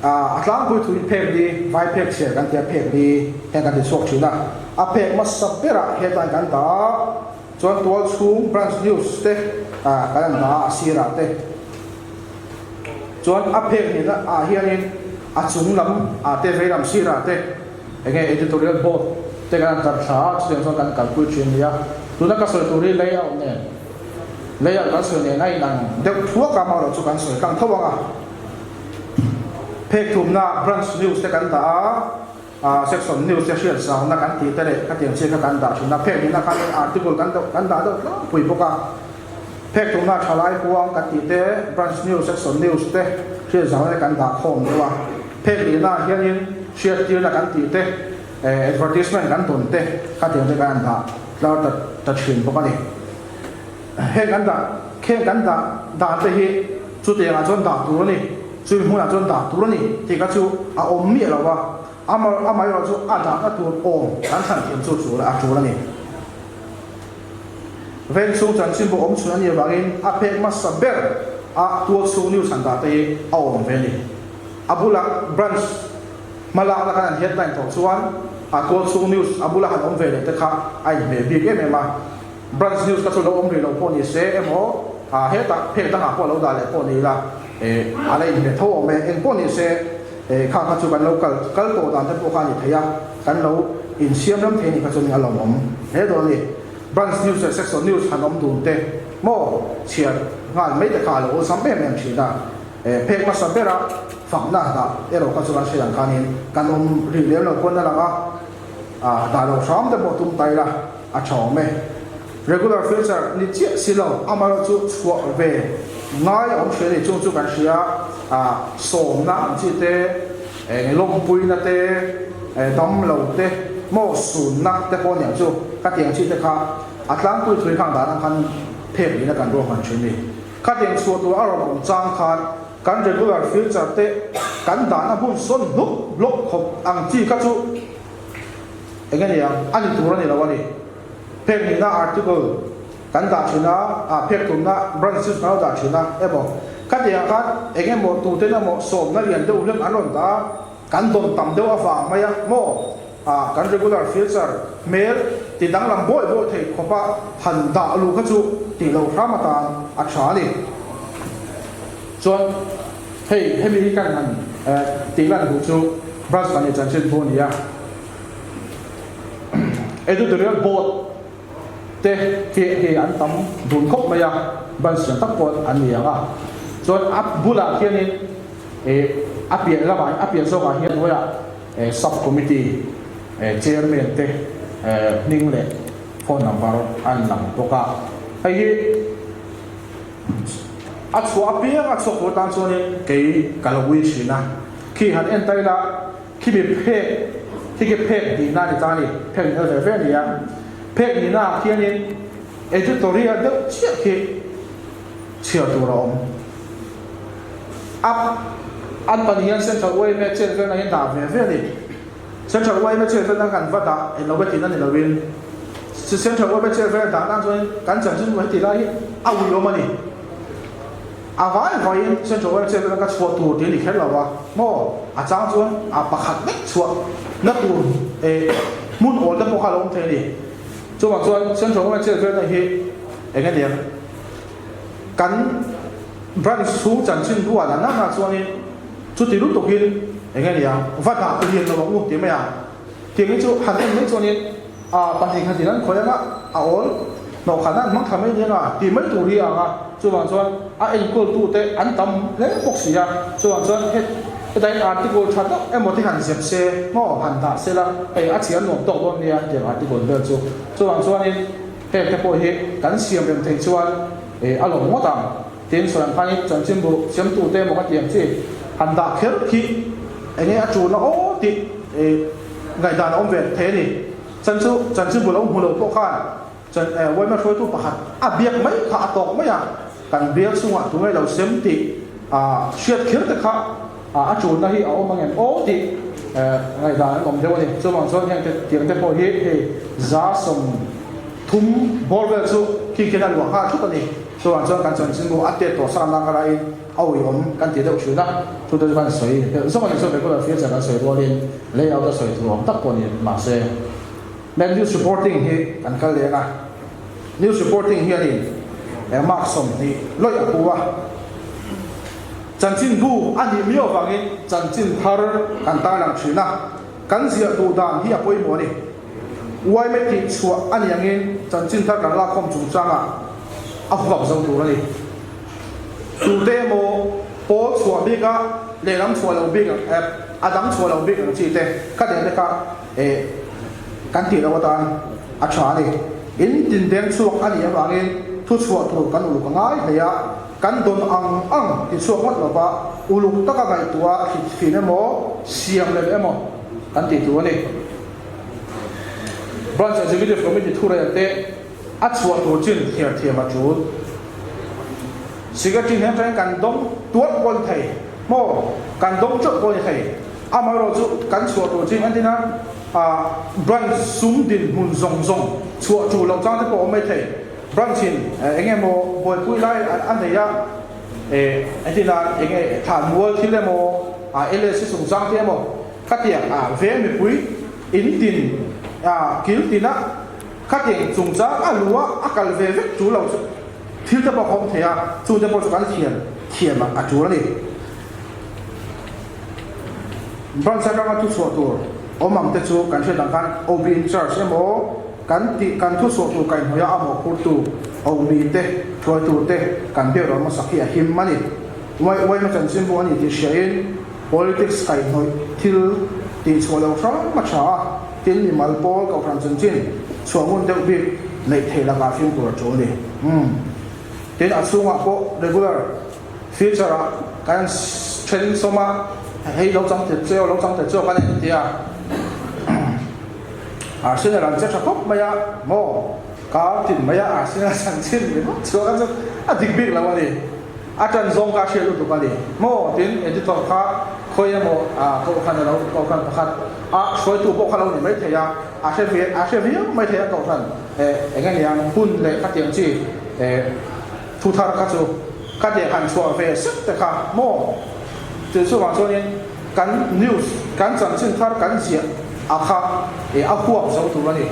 atlang pui thui phek di vai phek sia kan tia phek di he kan di sok chuna a phek ma sapera he tan kan da chuan tual chung branch news te kan da asira te chuan a phek ni na hianin a chung lam te veilam sira te enge editorial board te kan tar tha chuan chuan kan kalkul chin ya tuna ka soi turi layout ne layout kan soi ne nai nang deuh thua ka ma ro chu kan soi kan thawanga phek thum na branch news te kan da section news te share sa na kan ti te le ka tiang che ka kan da chuna phek ni na kan article kan da do pui boka phek thum na thalai puang ka ti te branch news section news te share sa na kan da khom dewa phek ni na hianin share ti na kan ti te advertisement kan ton te ka tiang te kan da lar ta thin boka ni he kan da khe kan da te hi chu te nga chon da tu ni chui mu na chon da tu ni ti ka chu a om mi lo wa ama yo chu a da ka tu om kan than thiam chu chu la a chu la ni ven chu chan sim bo om chu ani wa in a phek ma saber a tu chu new san da te a om ve ni abula branch mala la kan headline to chuan a tu chu news abula han om ve le te kha ai be bi ke me ma branch news ka chu lo om ri lo po ni se emo he ta phek ta ha po lo da le po ni laอะไรเนี่ยทั่วเมืองพวกนี้เสข้าข้าจุกันเรากัลโตตามที่พวกข้านี่พยายามกันเราอินเชียมน้ำเทนี่ข้าจุนี่อารมณ์เฮ้ยตัวนี้บรันช์นิวส์เซ็กซ์นิวส์ขนมดูนเต้โม่เชียร์งานไม่ได้ขาดเลยสัมเบมันชีนะเพลงมาสัมเบระฝั่งหน้าตาเราข้าจุกันเชียร์กันนี่กันอมรีเลี้ยงเราคนนั่นแหละก็แต่เราซ้อมแต่หมดตุ้มไตละอาชอบไหม regular feature นี่เจี๊ยสิเราเอามาจุชัวเวง่ายผมเชื่อในช่วงจุกันเชียส่งน้ำจีเตลมปุยนะเตดำเหลาเตโม่สูนนักเตพอเนี่ยจุกัดยังจีเตค่ะอัตลังปุยถุยข้างด่านคันเพียบนี่นะกันรวมกันชิ้นนี้กัดยังส่วนตัวอารมณ์จางคันกัน regular feature เตกันด่านพุ่งส้นลุกลบขบอังจีกัดจุเงี้ยยังอันนี้ตัวนี้แล้ววันนี้เพลงนี้นะ article กันด่าชินะเพลงตุนนะบรันซิสเขาด่าชินะบอกกันเดียร์กันเองหมดตัวเต้นหมดสมนักเรียนเดียวเรื่องอันนั้นตากันโดนต่ำเดียวอาฟังไม่ยังโม่กัน regular feature เมลติดดังลำบ่อยเทขบะหันด่าลูกจูติเราพระมาตาอัจฉริส่วนให้มีกันหันติดลันหูจูบรัสกันในจันทร์เช่นพวกนี้editorial boardเตะเกี่ยอันตั้มดุนคบมายังบันเสียงตั้งปวดอันนี้อ่ะส่วนอับบุลาเขียนนี่อับเปลี่ยนละบายอับเปลี่ยนโซ่มาเขียนไว้sub committee chairman เตะนิ่งเลยโฟนนัมเบอร์อันหลังตัวก็ไอ้อัดสวบเปียอัดสวบหัวตันส่วนนี้เกี่ยกาลวิชินะขี้หันเอ็นไตละขี้บิเพกที่เก็บเพกดีน่าจะจานี่เพกเออแต่เพื่อนนี่ยังเพกนี่น่าเขียนนี่editorial เด็กเชี่ยตัวเราอันปัญญาเส้นชาวเว่ยไม่เชื่อเพื่อนนั่งด่าเพื่อนนี่เส้นชาวเว่ยไม่เชื่อเพื่อนนั่งกันว่าด่าเราไม่ติดนั่นเราวินเส้นชาวเว่ยไม่เชื่อเพื่อนด่านั่งจนกันจังจนไม่ติดอะไรเอาวิโยมันนี่ว่าเส้นชาวเว่ยไม่เชื่อเพื่อนก็ชัวตัวเดี๋ยวนี้แค่เราว่าโม่อาจารย์จนประคัดไม่ชัวนักตัวมุ่งโอนแต่พวกเขาลงเทนี่จุดว่าส่วนเส้นชาวเว่ยไม่เชื่อเพื่อนนั่นที่เองเดียวกันบรันสูจันทร์ดูว่านั่นส่วนนี้จุดที่รู้ตัวกินเองเดียววัดด่าตัวเรียนเราบอกที่ไม่อ่ะที่นี้จุดหันเองไม่ส่วนนี้ปัจจัยขนาดนั้นคนยังอ่ะโอนนอกขนาดมันทำให้ยังอ่ะที่ไม่ตัวเรียงอ่ะจุดว่าส่วนเองก็ตัวเตะอันต่ำเล็กพวกเสียจุดว่าส่วนแต่อาร์ติโกชัดก็หมดที่หันเสียบเสียง้อหันด่าเสียละอาเซียนหนุ่มโตตัวนี้เดี๋ยวอาร์ติโกเดินจุดว่าส่วนนี้แค่พอเห็นกันเสียงเป็นถึงส่วนอารมณ์ว่าต่ำที่ส่วนพันธุ์จันทร์บุเสียงตัวเต็มหมดที่อย่างที่หันด่าเขียนที่ anh ấy chủ nó ô thì ngày đàn ông về thế thì chân sư vừa ông hùn đầu khan chân quay mà thôi tu bạc biếc mấy khả tộc mấy cần biếc xung quanh tụi ngay đầu xem thì chuyện khiến được khác chủ nó hi ông mang em ô thì ngày đàn ông theo thì số bằng số những tiếng thế bồi thì giá sầm thum bol về số khi cái nào ha chút này số bằng số cần chân sư mua ắt tổ sang đang cái âu yếm cần tiền đâu chuyện đó chúng tôi ban sấy số bằng số về cái là phía sau là sấy bol lên lấy áo là sấy thủ ông tắc bol mà sẽ men new supporting hi cần cái này là new supporting hi thì mark sum thì lôi ở qua chân chính bu anh đi miêu vàng ấy chân chính thar cần ta làm chuyện nào cần gì tu đàn hi apoi mua đi uai mấy thì xua anh yang ấy chân chính thar cần la không trung trang học gặp dòng tu này tu te mo po xua biết cả để làm xua lâu biết cả adam xua lâu biết cả chỉ te cái đấy là kan ti lo tan a tha ni in tin den suak ani awangin thu suak thu kan ulu kangai heya kan don ang ti suak mat lo ba ulu taka gai tua fi ne mo siam le emo kan ti tu ni branch executive committee thu ra te a suak tu chin thia ma chu sigatin hem fan kan dong tuat pol thai mo kan dong chot pol thai amaro chu kan suak tu chin antina branch súng đình mùn rồng chùa chủ lòng trang thế bộ mấy thầy branchhin anh em mo bồi cùi lại anh thấy ya anh tin là anh em thản mua thì là mo ele sử dụng trang thế mo cắt tiền vé mấy cùi in tiền kiếm tiền á cắt tiền dùng giá lúa cái về vết chủ lòng thiếu cho bao không thấy chủ cho bao cho cái tiền mà chủ này branch sẽ ra tu sửa tu ông mang tới chỗ cảnh sát đặc căn OB in charge em ó cảnh thu số tụ cảnh hồi ám ở khu tụ OB te thôi tụ te cảnh biểu đó mà sắc hiện him mani vậy mà chân xin buồn thì share politics cảnh hồi thiếu thì số đầu sáng mà chả tiền thì mal po cầu khăn chân chín số nguồn tiêu bị lấy thế là cả phim của chỗ này tiền ở xuống ngõ po regular future cái training số mà hay lâu trong thời chơi cái này thì xin là làm chắc khóc mày mò cá thịt mày xin là sản sinh mình số cái chút đặc biệt là cái gì chân zong cá xe luôn tụi cái gì mò tiền editor khác khơi mò câu khăn là câu khăn khăn soi tụ câu khăn là mấy thầy sẽ viết mấy thầy câu khăn anh em yang phun lấy các tiếng gì thu thar các chỗ các tiếng hành xóa về sức tất cả mò từ số bằng số nên cắn news cắn sản sinh thar cắn gì khác khu học giáo tu này,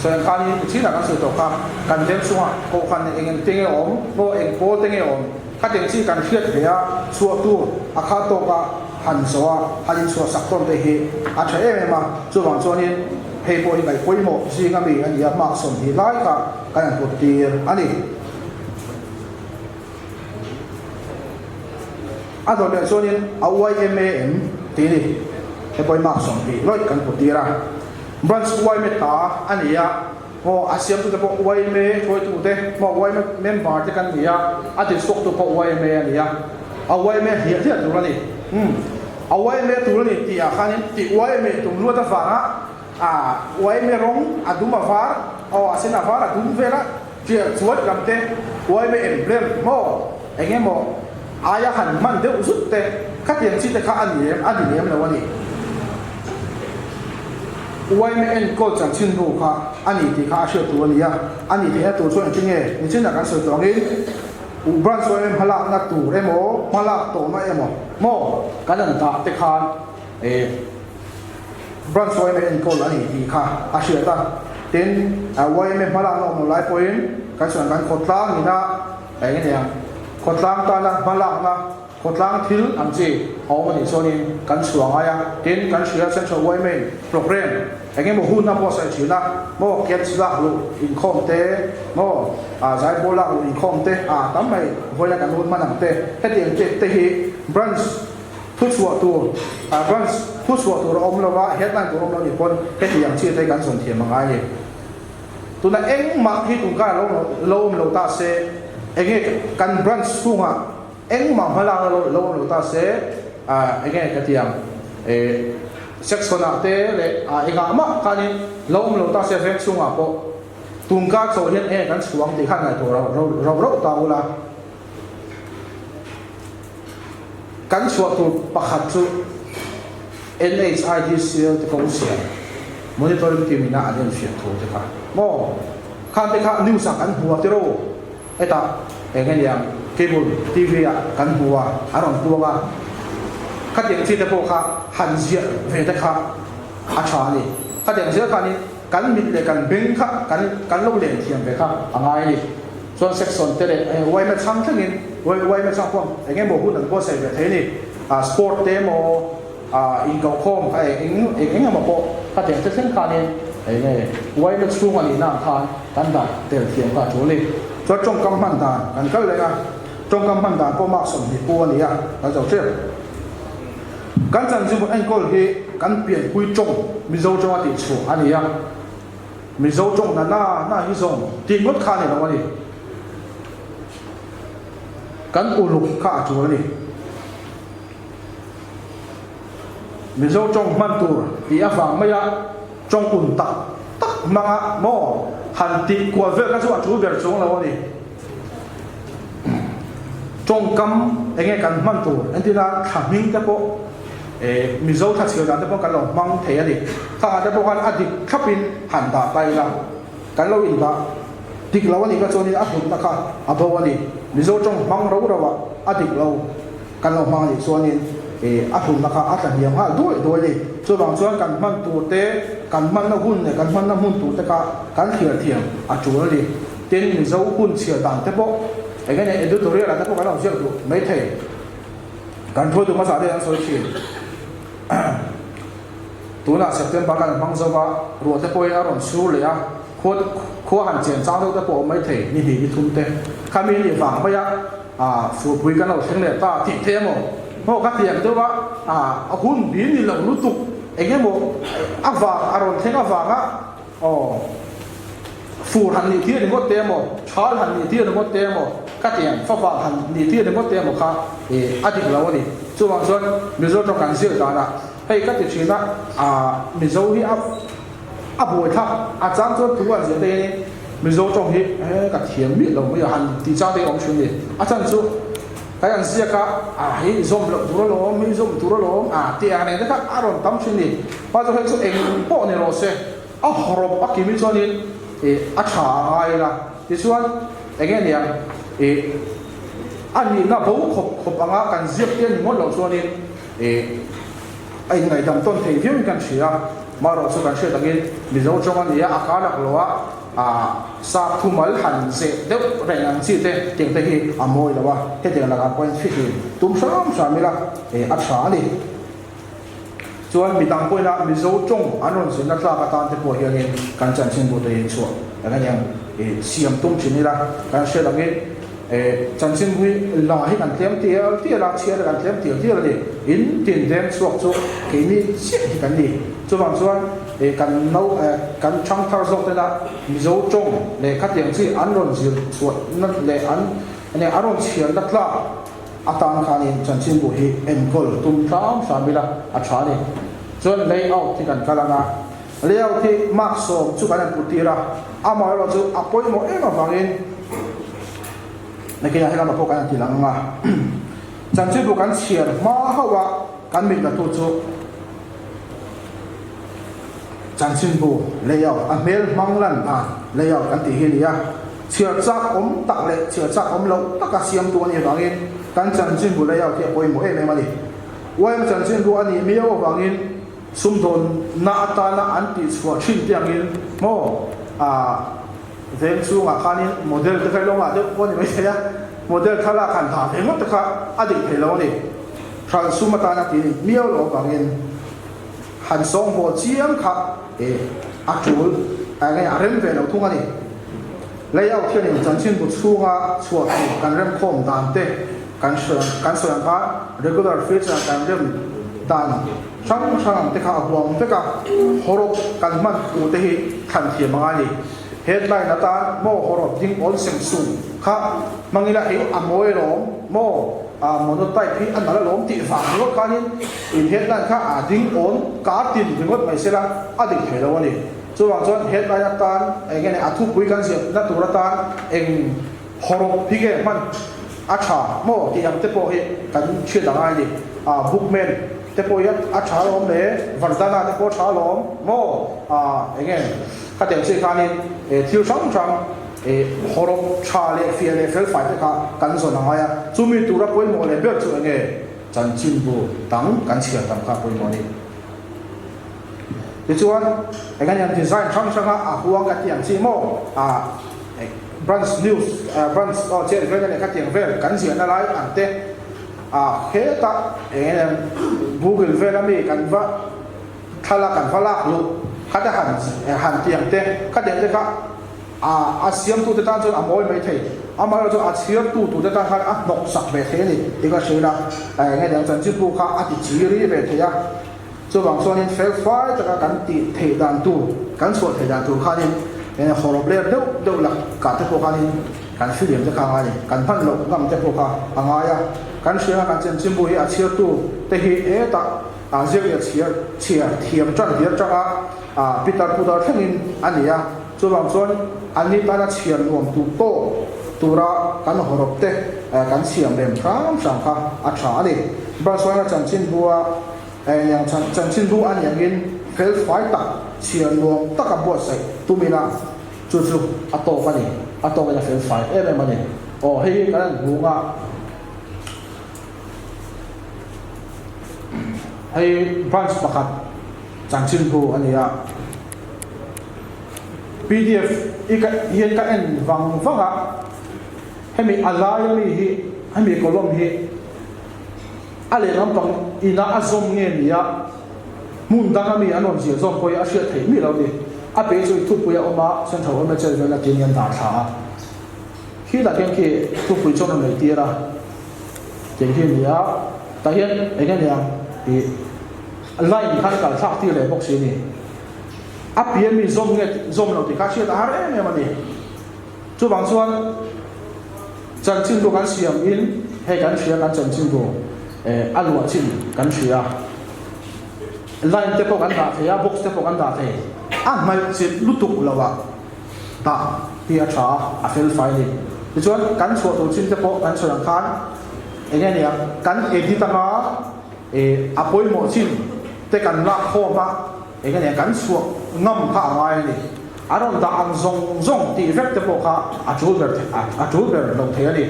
so anh khani chỉ là cái sự tổ khác, cần thêm số cô khăn anh tiếng ổn, cô anh cô tiếng ổn, các tiếng chỉ cần thiết về số tu, khác tổ cả hành số, hành số sắc tôn thế hệ, thấy em mà số bằng số nên hệ bộ này quy mô gì cái gì anh em mặc sòng thì lại cả cái này một tiền anh đi, rồi bây giờ nên AYMAM thì đi hệ bộ mặc sòng thì lại cần một tiền ra branch quay mệt ta anh ấy mo asiam tu tepo quay mê thôi tu te mo quay mê member te kan dia ati sok tu po quay mê anh ấy quay mê hiển hiển tu này quay mê tu này thì khan thì quay mê tu luôn ta phá quay mê rong adum phá asin phá adum về đó chuyện suốt làm te quay mê emblem mo anh em mo aya hẳn man de usut te các tiền chỉ te kha anh em là vậy quay mấy anh cô chẳng xin đủ cả anh ấy thì khá sửa tuổi này anh ấy thì hết tuổi chuyện nghe mình chỉ là cái sửa tuổi ấy branch của em hala na tuổi em ó hala tổ na em ó mo cái lần ta te khan branch của em anh cô là anh ấy thì khá sửa ta đến quay em hala nó một lại point cái chuyện cái cột lang như na cái này cột lang ta là hala na cột lang thiếu anh chị họ mà thì cho nên cắn xuống ai đến cắn sửa central quay mình program anh em một hun năm bao giờ chịu na mo kết lạc luôn income te mo giải bố lạc luôn income te tấm này với lại cái luôn mà nằm te hết tiền te hi branch thu sửa tu branch thu sửa tu rồi ông lo hết năng của ông lo nhiều con hết tiền chia tay cắn xuống tiền mà ai vậy tụi này anh mặc khi tụi cái lâu ta sẽ anh em cắn branch xuống anh mà phải làm lâu ta sẽ anh em cái tiền section ate le ega ma kani lo ta se vek sunga po tungka so hian kan suang ti khan ngai to ro ta ula kan suwa tu pakhat chu NHIDCL te kong sia monitoring team ina adem sia tho te kha mo khan te kha news kan huwa te ro eta engen yang cable TV kan huwa aron tuwa ka tiang chi te po kha han zia ve te kha a cha ni ka tiang zia kha ni kan mit le kan beng kha kan lo len thiam ve kha angai ni so section te le wai ma chang thangin wai ma chang pom engen mo hu nan ko sai ve the ni sport te mo in go khom eng ma po ka tiang te sen kha ni wai ma chu ma ni na kha kan da tel thiam ka chu li so trong kam man dan kan kal le ga trong kam man dan po ma som ni po ni ya ka zo che kan chan ju anh kol hi kan pian pui chong mi zo chong ati chu ani ya mi zo chong na hi zong ti ngot kha ni lo ni kan uluk kha chu ni mi zo chong man tur i afang ma ya chong un tak manga mo han ti kwa ve ka chu ber chong lo ni chong kam enge kan man tur antina thaming ta po mi zo tha chiu dan te po kan lo mang the ani kha te po kan adik khapin han da pai la kan lo in ba tik lo ani ka choni a thum ta kha a bo ani mi zo chong mang ro wa adik lo kan lo mang ni chuanin a thum na kha a tla hiam ha doi ni chu bang chuan kan man tu te kan man na hun ne kan man na hun tu te ka kan thiar thiam a chu ni ten mi zo hun chiu dan te po cái này editorial là tất cả các chuyện của mấy thầy cần thôi tụi nó sao đây anh nói chuyện tụi nó September cần mang dâu vào rồi tới bây giờ còn xu lệ khó hạn chế giao thông tới bộ mấy thầy như thế thun thế khai mình đi vàng bây giờ phụ bùi cái nào xem lệ ta thịt thêm một các tiền tôi bảo hun biến đi lòng lút tục cái một áp vàng rồi thêm áp vàng á phụ hành nhị thiên một tem một cháo hành nhị thiên một tem một các tiền pháp vàng hành nhị thiên một tem một khác áp dụng lâu đi chú bằng xuân mình dâu trong cảnh siêu đó là hay các tiền chuyện đó mình dâu hi áp bồi thấp trang cho tú anh gì đây mình dâu trong hi các tiền biết rồi bây giờ hành thì trang đây ông chuyện gì trang chú cái anh siêu cả hi zoom lộng tú lỗ mi zoom tú lỗ tiền này nó các rồi tắm chuyện gì bao giờ hay chú em bộ này rồi sẽ horop kimi cho nên cha ai là thì xuân anh nghe nhỉ anh nhìn nó bố khop anh cần giết tiền một lần cho nên anh này đâm tôn thầy viết cần sửa mà rồi số cần sửa đằng kia mình giấu trong anh nhỉ cá lạc lúa sa thu mal hành sẽ đeo rèn ăn chi thế tiền thế thì mồi là ba cái tiền là cái quan phi thì tụm sớm mi là cha đi chuan mi tang poina mi zo chong anon sin na tla ka tan te po hian in kan chan sin bu te in chuan anga yang siam tum chin ila kan she la ge chan sin bui la hi kan tlem ti la chia la kan tlem ti la ni in tin dem chuak chu ke ni si kan ni chu bang chuan kan no kan chang thar zok te la mi zo chong le khat yang chi anon zil chuan na le an ane aron chian la tla atan khanin chanchin bu hi enkol tum tham samila acha ni chon layout thi kan kalanga layout thi mark so chu kan putira ama ro chu apoi mo ema bangin nakina hela ma pokan tilanga chanchin bu kan chiar ma hawa kan min la tu chu chanchin bu layout a mel manglan layout kan ti hi ya chiar chak om tak le chiar chak om lo taka siam tu ni bangin kan chan chin bu la yaw ke poi mo em ani waim chan chin bu ani mi yaw wangin sum don na ata na an ti chwa thin tiangin mo vel chu nga khanin model te kai longa de poni mai ya model khala khan tha he mo ta kha adi phelo ni thal sum ta na ti mi yaw lo wangin han song bo chiam kha atul ai rem ve lo thung ani la yaw thian in chan chin bu chunga chwa kan rem khom dan te kan soyan ka regular feature kan rem dan sang te ka huang te ka horok kan man ku te hi than thi manga ni headline na ta mo horop ding on sem su kha mangila e amoi rom mo monotype hi anala lom ti fa ro kanin in headline kha ding on ka tin dingot mai sela adik thelo ani chuwang chon headline tan engene athu pui kan sia na tura tan eng horop hige man acha mo ti am te po hi kan chi dangai ni bookman te po ya acha lom le vardana te po cha lom mo engene ka tem se kanin thiu sang chang horop cha le fia le fel fai te ka kan so na ya chumi tura poi mo le ber chu nge chan chin bu tang kan chia tam ka poi mo ni ti chuan engene design chang chang a huang ka tiang chi mo branch news branch chen vel ne ka tiang vel kan sia na lai an te he ta engene google vel ami kan va thala kan phala lu ka ta han tiang te ka de ka siam tu te tan chon amoi mai thei amaro cho siam tu te tan khan nok sak be the ni ika shela nge dang chan chi bu kha ati chi ri be the ya cho bang so nin fel fai ta kan ti thei dan tu kan so thei dan tu kha nin ene horop le do la ka te ko kha nin kan film te kha nga ni kan phan lo ngam te ko kha anga ya kan shela kan chen chim bu hi chia tu te hi ta zeu ya chia thiam chan dia cha pitar pudar thangin ania cho bang son ani ta na chian nuam tu to tura kan horop te kan siam lem kham sang kha a tha ni ba so na chan chin bua yang chan chin bu an yang in fel fai ta chian nuam ta ka bo sai tu mi na chu ato ka ni ato ka fel fai em ma ni hei kan bu nga hei branch pakhat chan chin bu ania PDF hian ka en wanga hemi alai mi hi hemi kolom hi ale ram pang ina azom nge nia mun dang mi anon sia zom poi a sia thei mi lo ni a pe chu thu puya oma sen thau ma chel na tin yan da tha hi da ken ki thu pui chon mai tira ken hi nia ta hian engen yang i line khan kal thak ti le bok si ni apian mi zom lo ti ka sia ta har em ma ni chu bang chuan chan chin bu kan siam in he kan sia kan chan chin bu alwa chin kan sia line te po kan da the ya box te po kan da the mai chi lutuk lawa ta ti a tha a fel fai ni ti chuan kan chho to chin te po kan chuan khan engen ya kan edit ma apoi mo chin te kan la kho ma engene kan suak ngam kha ngai ni aron da ang zong ti vek te po kha a chul ber lo the ani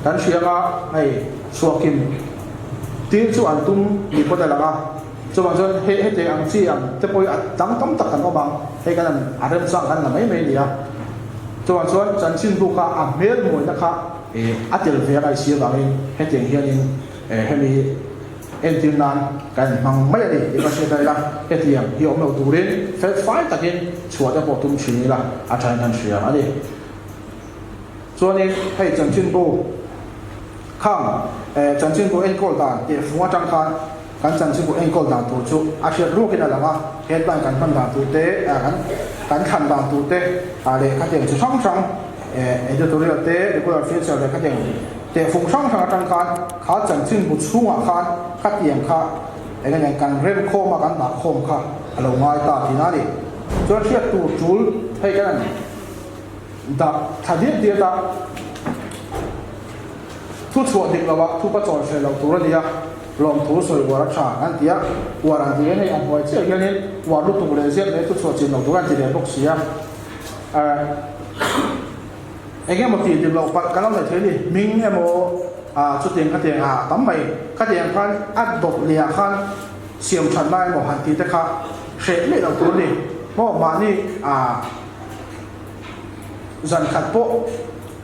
kan sianga ai suakim ti chu an tum ni ko da langa chu bang chon he te ang chi ang te poi a tang tam tak kan obang he kan arem sang kan mai mai dia chu bang chon chan chin bu kha a mer moi na kha atel ve ai sia bang he te hianin he mi entin nan kan mang mai ni ika se dai la etiam hi om lo turin fel fai takin chua da po tum chini la a thai nan sia ani chuani hei chan chin bu khang chan chin bu en kol dan te fuwa chang khan kan chan chin bu en kol dan tu chu a sia ru ke na langa het ban kan pan dan tu te kan khan dan tu te le ka te chu sang sang editorial te regular feature le ka te te phung sang sang tang khan kha chan chin bu chunga khan ka tiam kha engene kan rem kho ma kan da khom kha alo ngai ta tina ni cho thiat tu chul thei kan da thadit dia da thu chuan dik lawa thu pa chon se lo tur ania lom thu soi wara tha an tia waran ti nei an hoi che hianin war lu tu le zet nei thu chuan chin lo tur an ti le bok sia ege mo ti dik lo pa kan lo nei the ni ming emo chu tiang ka tiang tam mai ka tiang khan at dok lia khan siam chan lai mo han ti te kha she le lo tur ni mo ma ni zan khat po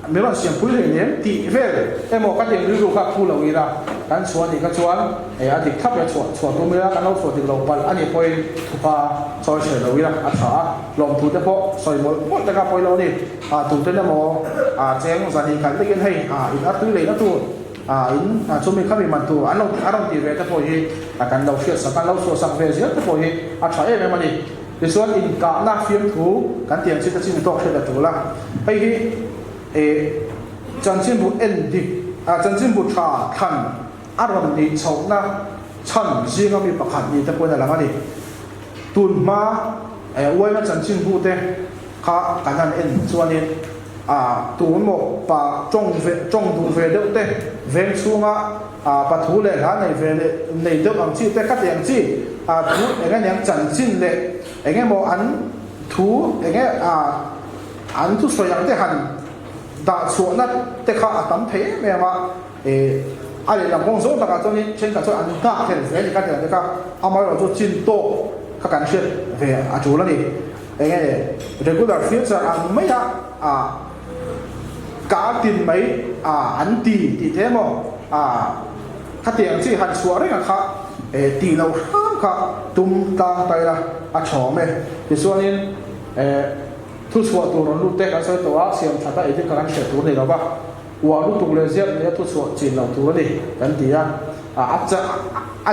mi ron siam pui le nen ti vel emo ka tiang ru ka khu lo ira kan chuan ni ka chuan adik thap ya chuan tu mi ra kan lo chuan dik lo pal ani poi thupa choi se lo ira a tha lom tu te po soi mo te ka poi lo ni tu te na mo cheng zani kan te gen hei in a tu le na tu in chumi khami man tu arong ti ve te po hi kan lo fiat sa kan lo so sak ve zia te po hi a tha e ma ni cái số in cả na phim thú cái tiền chỉ ta chỉ tốt sẽ là chủ là hay cái chân chính bộ end đi chân chính bộ trả thành ăn đi chậu na chân riêng ông bị bạc hẳn đi ta quên là làm gì tuần mà quay mà chân chính bộ thế khá cáiนั้นend cho nên tuần một bà trong tuần về đâu thế về xuống bà thú lệ lá này đâu ông chỉ thế các tiền chỉ thú cái này chân chính lệ cái mô ăn thú cái ăn thú soi yang thế hành đã xuống nát thế khá tấm thế mà ai làm công số ta cho nên trên cả cho ăn ta thì về thì cái này thế cả ông ấy cho chín tổ các cảnh chuyện về chủ là gì cái này regular feature ăn mấy cả tiền mấy ăn thì thế mà các tiền chỉ hành xuống đấy là khác tỷ lâu khác tung tăng tay là chó mày thì cho nên thu xuống tụi nó lúc tết cái số tụi xem chặt tay thì các anh sẽ tụi này đó ba và lúc tụi lên giết thì thu xuống chỉ là tụi này cái gì áp giá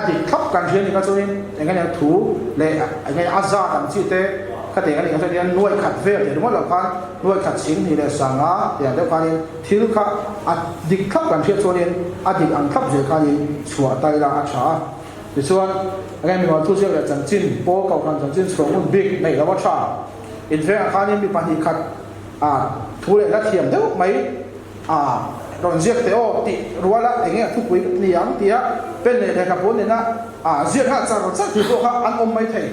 đi thấp càng chuyện thì cái cho nên cái này thú để cái áp giá càng chi tế các tiền cái này cho nên nuôi khát về thì đúng là con nuôi khát chính thì là sáng á thì là cái thiếu khác đi thấp càng chuyện cho nên đi ăn thấp rồi cái xuống tay là chó thì cho nên mình nói thu xếp là chân chính bố cầu khăn chân chính số một big này là what cha in fact khá nên bị bạn đi khát thu lại là thiểm đâu mấy còn giết thế thì rồi là cái nghe thu quý liang thì bên này là các bốn này là giết hạt sao rồi chắc thì bộ khác ăn ôm mấy thầy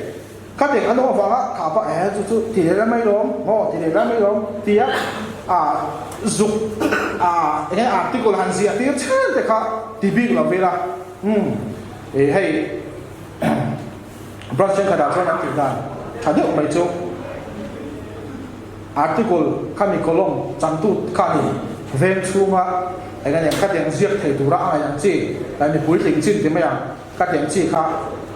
các tiền ăn ôm vào khả bại chút thì là mấy lắm thì là mấy lắm thì dục cái article hàng gì thì chết thì khác thì big là về là hay branch cái đó cho nó tiền đàn trả được mấy chỗ article kami kolom chẳng tụt kami về chung cái này các tiếng giết thầy tụ ra này chỉ là mình bùi tính chính thì mấy các tiếng chỉ khác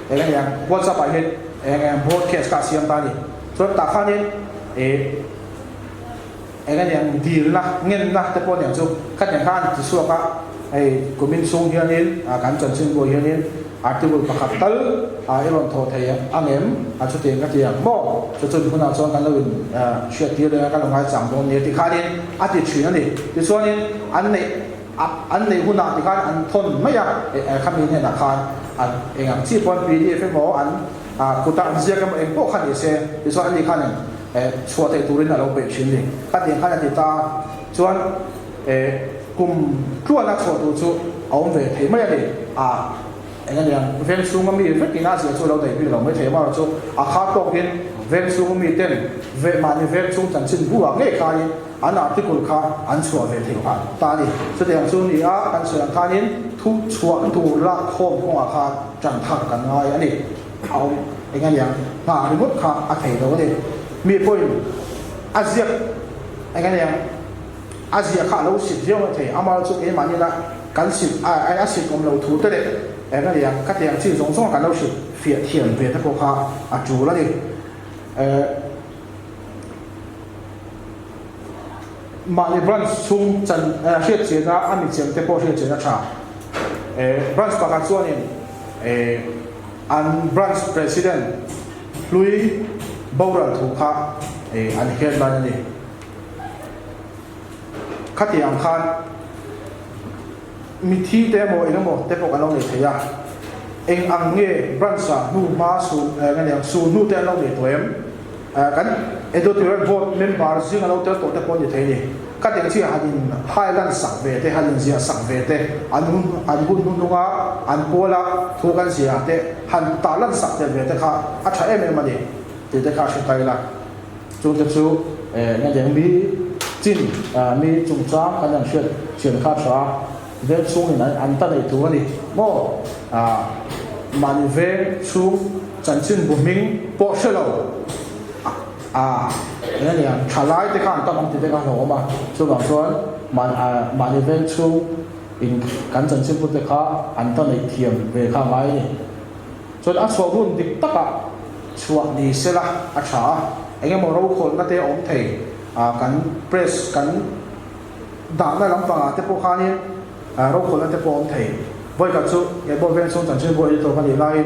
cái này WhatsApp bài hết cái này broadcast cả xem ta đi cho ta khai nên cái này deal là ngân là tập bọn những chung các tiếng khác chỉ số cả của mình xuống hiện nên cán chân chân của hiện nên article bạc hạt tớ iron thổ thầy anh em cho tiền các tiếng mò cho chân của nào cho cái lời chuyện tiền là cái lòng hai chẳng còn nhiều thì khai nên thì chuyện này thì cho nên anh này hôm nào thì khai anh thôn mấy khai mình này là khai anh chỉ quan PDF mò anh cụ ta anh riêng cái em bộ khai để xem thì cho anh đi khai này xóa thầy tụi nó lâu bể chuyện này các tiếng khai là thì ta cho cùng chua na chua tu chu ông về thế mấy này anh em ven xuống mi rất kỳ na sẽ cho đâu đấy bây giờ mới thấy mà chu khác tốt hơn ven xuống mi tên về mà như ven xuống chẳng xin bùa nghe khai anh article khai anh chua về thế khai ta đi cho nên chu ni anh sẽ khai nên thu chua tu la khom của khai chẳng thằng cái ngay anh đi ông anh em mà đi mất khai thấy đâu đấy mi point Asia anh em Asia khác lâu xịt riêng thì amal cho cái mà như là cán xịt ai xịt cũng lâu thú tới đấy cái này các tiền chỉ giống giống cán lâu xịt phiệt thiền về tất cả chủ là gì mà đi branch chung chân hiện chế ra anh mình xem tế bộ hiện chế ra trả branch các anh cho nên anh branch president Louis Bowler thủ khác anh hiện là gì các tiền khan mi thi tế mô ina mô tế bộ cái lòng này thấy anh ăn nghe branch nu ma su cái này su nu tế lòng này tụi em cái editorial board member riêng lòng tế tổ tế bộ như thế này các tiền chỉ hai lần sẵn về thế hai lần gì sẵn về thế anh hun đúng không anh cô là thu cái gì thế hắn ta lần sẵn về thế khác chạy em mà đi thì thế khác sẽ tay là chúng ta chú cái này mi chính mi trung trang cái này chuyện khác sao về xuống này anh ta này thua đi mò mà về xuống chân chính của mình bỏ xe lâu cái này trả lại thì看到我们这个好嘛就讲说mà về xuống in cái chân chính của cái anh ta này thiềm về khang ngay này cho nên số luôn đi tất cả số đi xe là trả anh em mau rau khôn cái thế ông thầy cái press cái đảng này làm bằng cái bộ khá này rau khôn cái bộ ông thầy với cái số cái bộ viên xuống chẳng trên bộ đi tàu cái này lại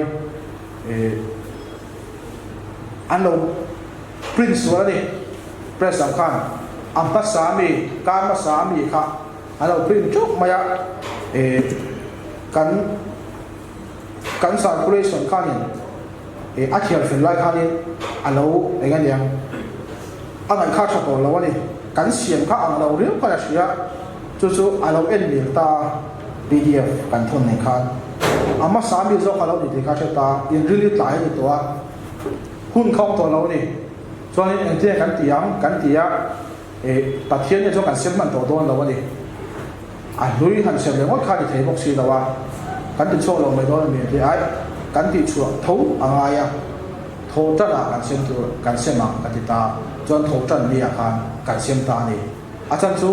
an lo print suara ni press am khan ampa sami kama sami kha an lo print chuk maya kan circulation khan ni akhial fin lai khan ni alo engan yang angai kha thato lo ni kan siam kha ang lo riu kha sia chu alo en mil ta PDF kan thon nei khan ama sami zo kha lo ni ka ta in really tlai ni to hun khong to lo ni cho nên anh chị kan tiang kan tia ta thiên ni zo kan sem man to don lo ni lui han sem le ngot kha ni thei bok si lo wa kan ti cho lo mai do mi ti ai kan ti chu thau anga ya tho ta la kan sem ma kan ti ta chon tho tan ni a khan kan sem ta ni a chan chu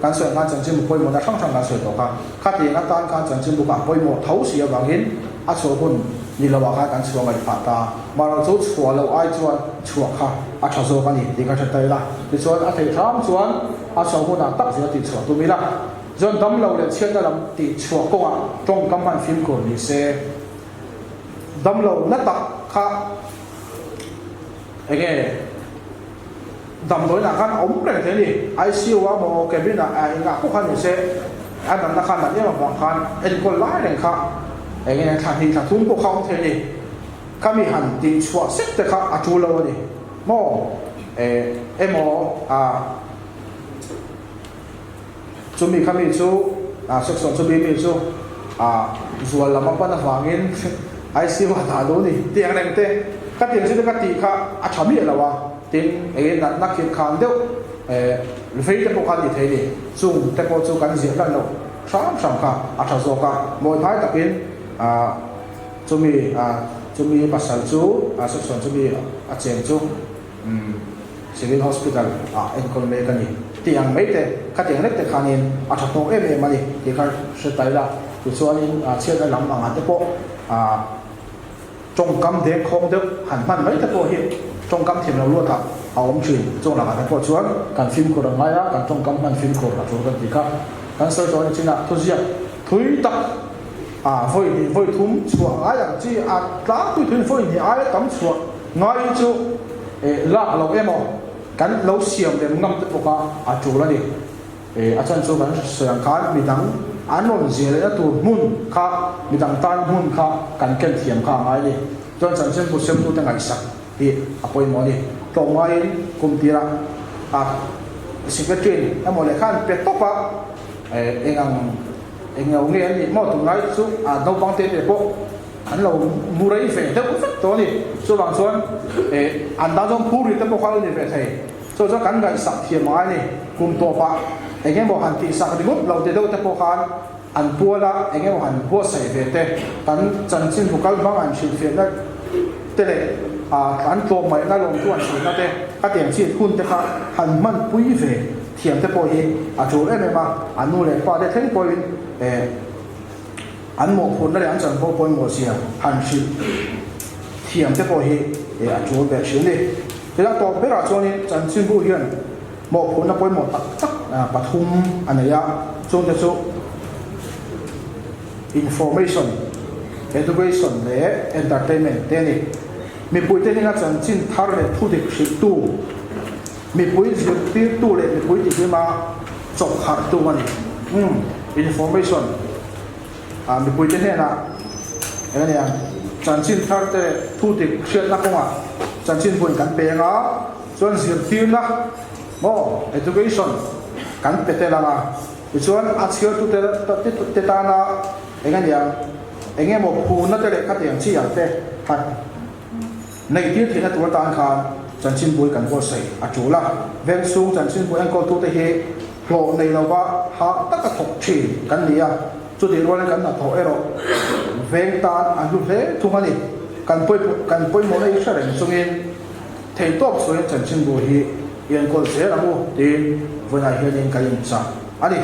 kan soi ngan chan chim poi mo na thang thang la soi to kha ti na tan kan chan chim bu ka poi mo thau si a wang hin a cho bun ni lo wa kha kan chuang ai pha ta ma lo chu chua lo ai chuan chua kha a tha zo ka ni ti ka tha tai la ti chuan a thei tham chuan a cho bun na tak zia ti chua tu mi la John dam lo le chen da lam ti chua ko a tong kam han film ko ni se dam lo na tak kha ege dam loi na khan om le te ni ICU wa mo ke bin na ai nga ko khan ni se an na khan na ne ma bang khan en ko lai le kha ege na tha hi tha thum ko khong te ni kami han ti chua sek te kha a chu lo ni mo emo a chúng mình khám chú section chúng mình chú zual lama pa na wangin ICU hata do ni tiang leng te ka tiang chu ka ti kha a thami lawa tin na khin khan deu lefei te po khan ni thei ni chung te po chu kan zia kan lo sam kha a tha zo ka moi phai takin chúng mình pasal chu section chúng mình a chen chu civil hospital en kon me kan ni tiang mấy te ka tiang lek te khanin a tha to em mani ti kha se tai la tu chuanin chian a lam anga te po trong kam de khong de han man mấy te po hi trong kam thim lo lu tha aom chin chong la ka te po chuan kan film ko rang ya kan trong kam man film ko la chu kan ti kha kan so cho ni china thu zia thui tak voi thum chua ai yang chi tla tu thun voi ni ai tam chua ngai chu la lo emo kan lo siam de ngam te poka a chu la ni a chan chu kan soyang khan mi dang anon zia le tu mun kha mi dang tan mun kha kan ken thiam kha ngai ni chon chan chen bu sem tu te ngai sak ti a poi mo ni to ngai kum tira secretary amo le khan pe to pa engau nge ni mo tu ngai chu no bang te po an lo murai fe te ko to ni so bang chuan an da jong puri te po khal ni ve thei so kan gai sak thiam mai ni kum to pa enge mo han ti sak dingut lo te do te po khan an puala enge mo han po sai ve te kan chan chin bu kal bang an shin fe na te le kan to mai na long tu an shin na te ka tiang chi kun te kha han man pui ve thiam te po hi a chu em ma anu le pa te theng poin an mo phun na le an chan po poin mo sia han shi thiam te po hi a chu be shin ni te la to be ra chu ni chan chin bu hian mo phun na poin mo tak pathum anaya chung te chu information education le entertainment te ni mi pui te ni na chan chin thar le thu dik shi tu mi pui zir ti tu le mi pui ti ma chok har tu mani information mi pui te na ene ya chan chin thar te thu dik shiat na konga chan chin pui kan pe nga chuan zir ti na mo education kan pe te la ma chuan a chiar tu te ta na ene ya enge mo phu na te le ka tiang chi yang te hat nei ti thina tu tan khan chan chin bui kan ko sei a chu la ven sung chan chin bui an ko tu te he hlo nei lo ba ha ta ka thok thi kan nia chu ti ro le kan na tho ero ven tan an lu le thu mani kan poi mo nei sa ren sungin thei top so chan chin bui hi yan ko se la mo tin vona hian in kan cha ani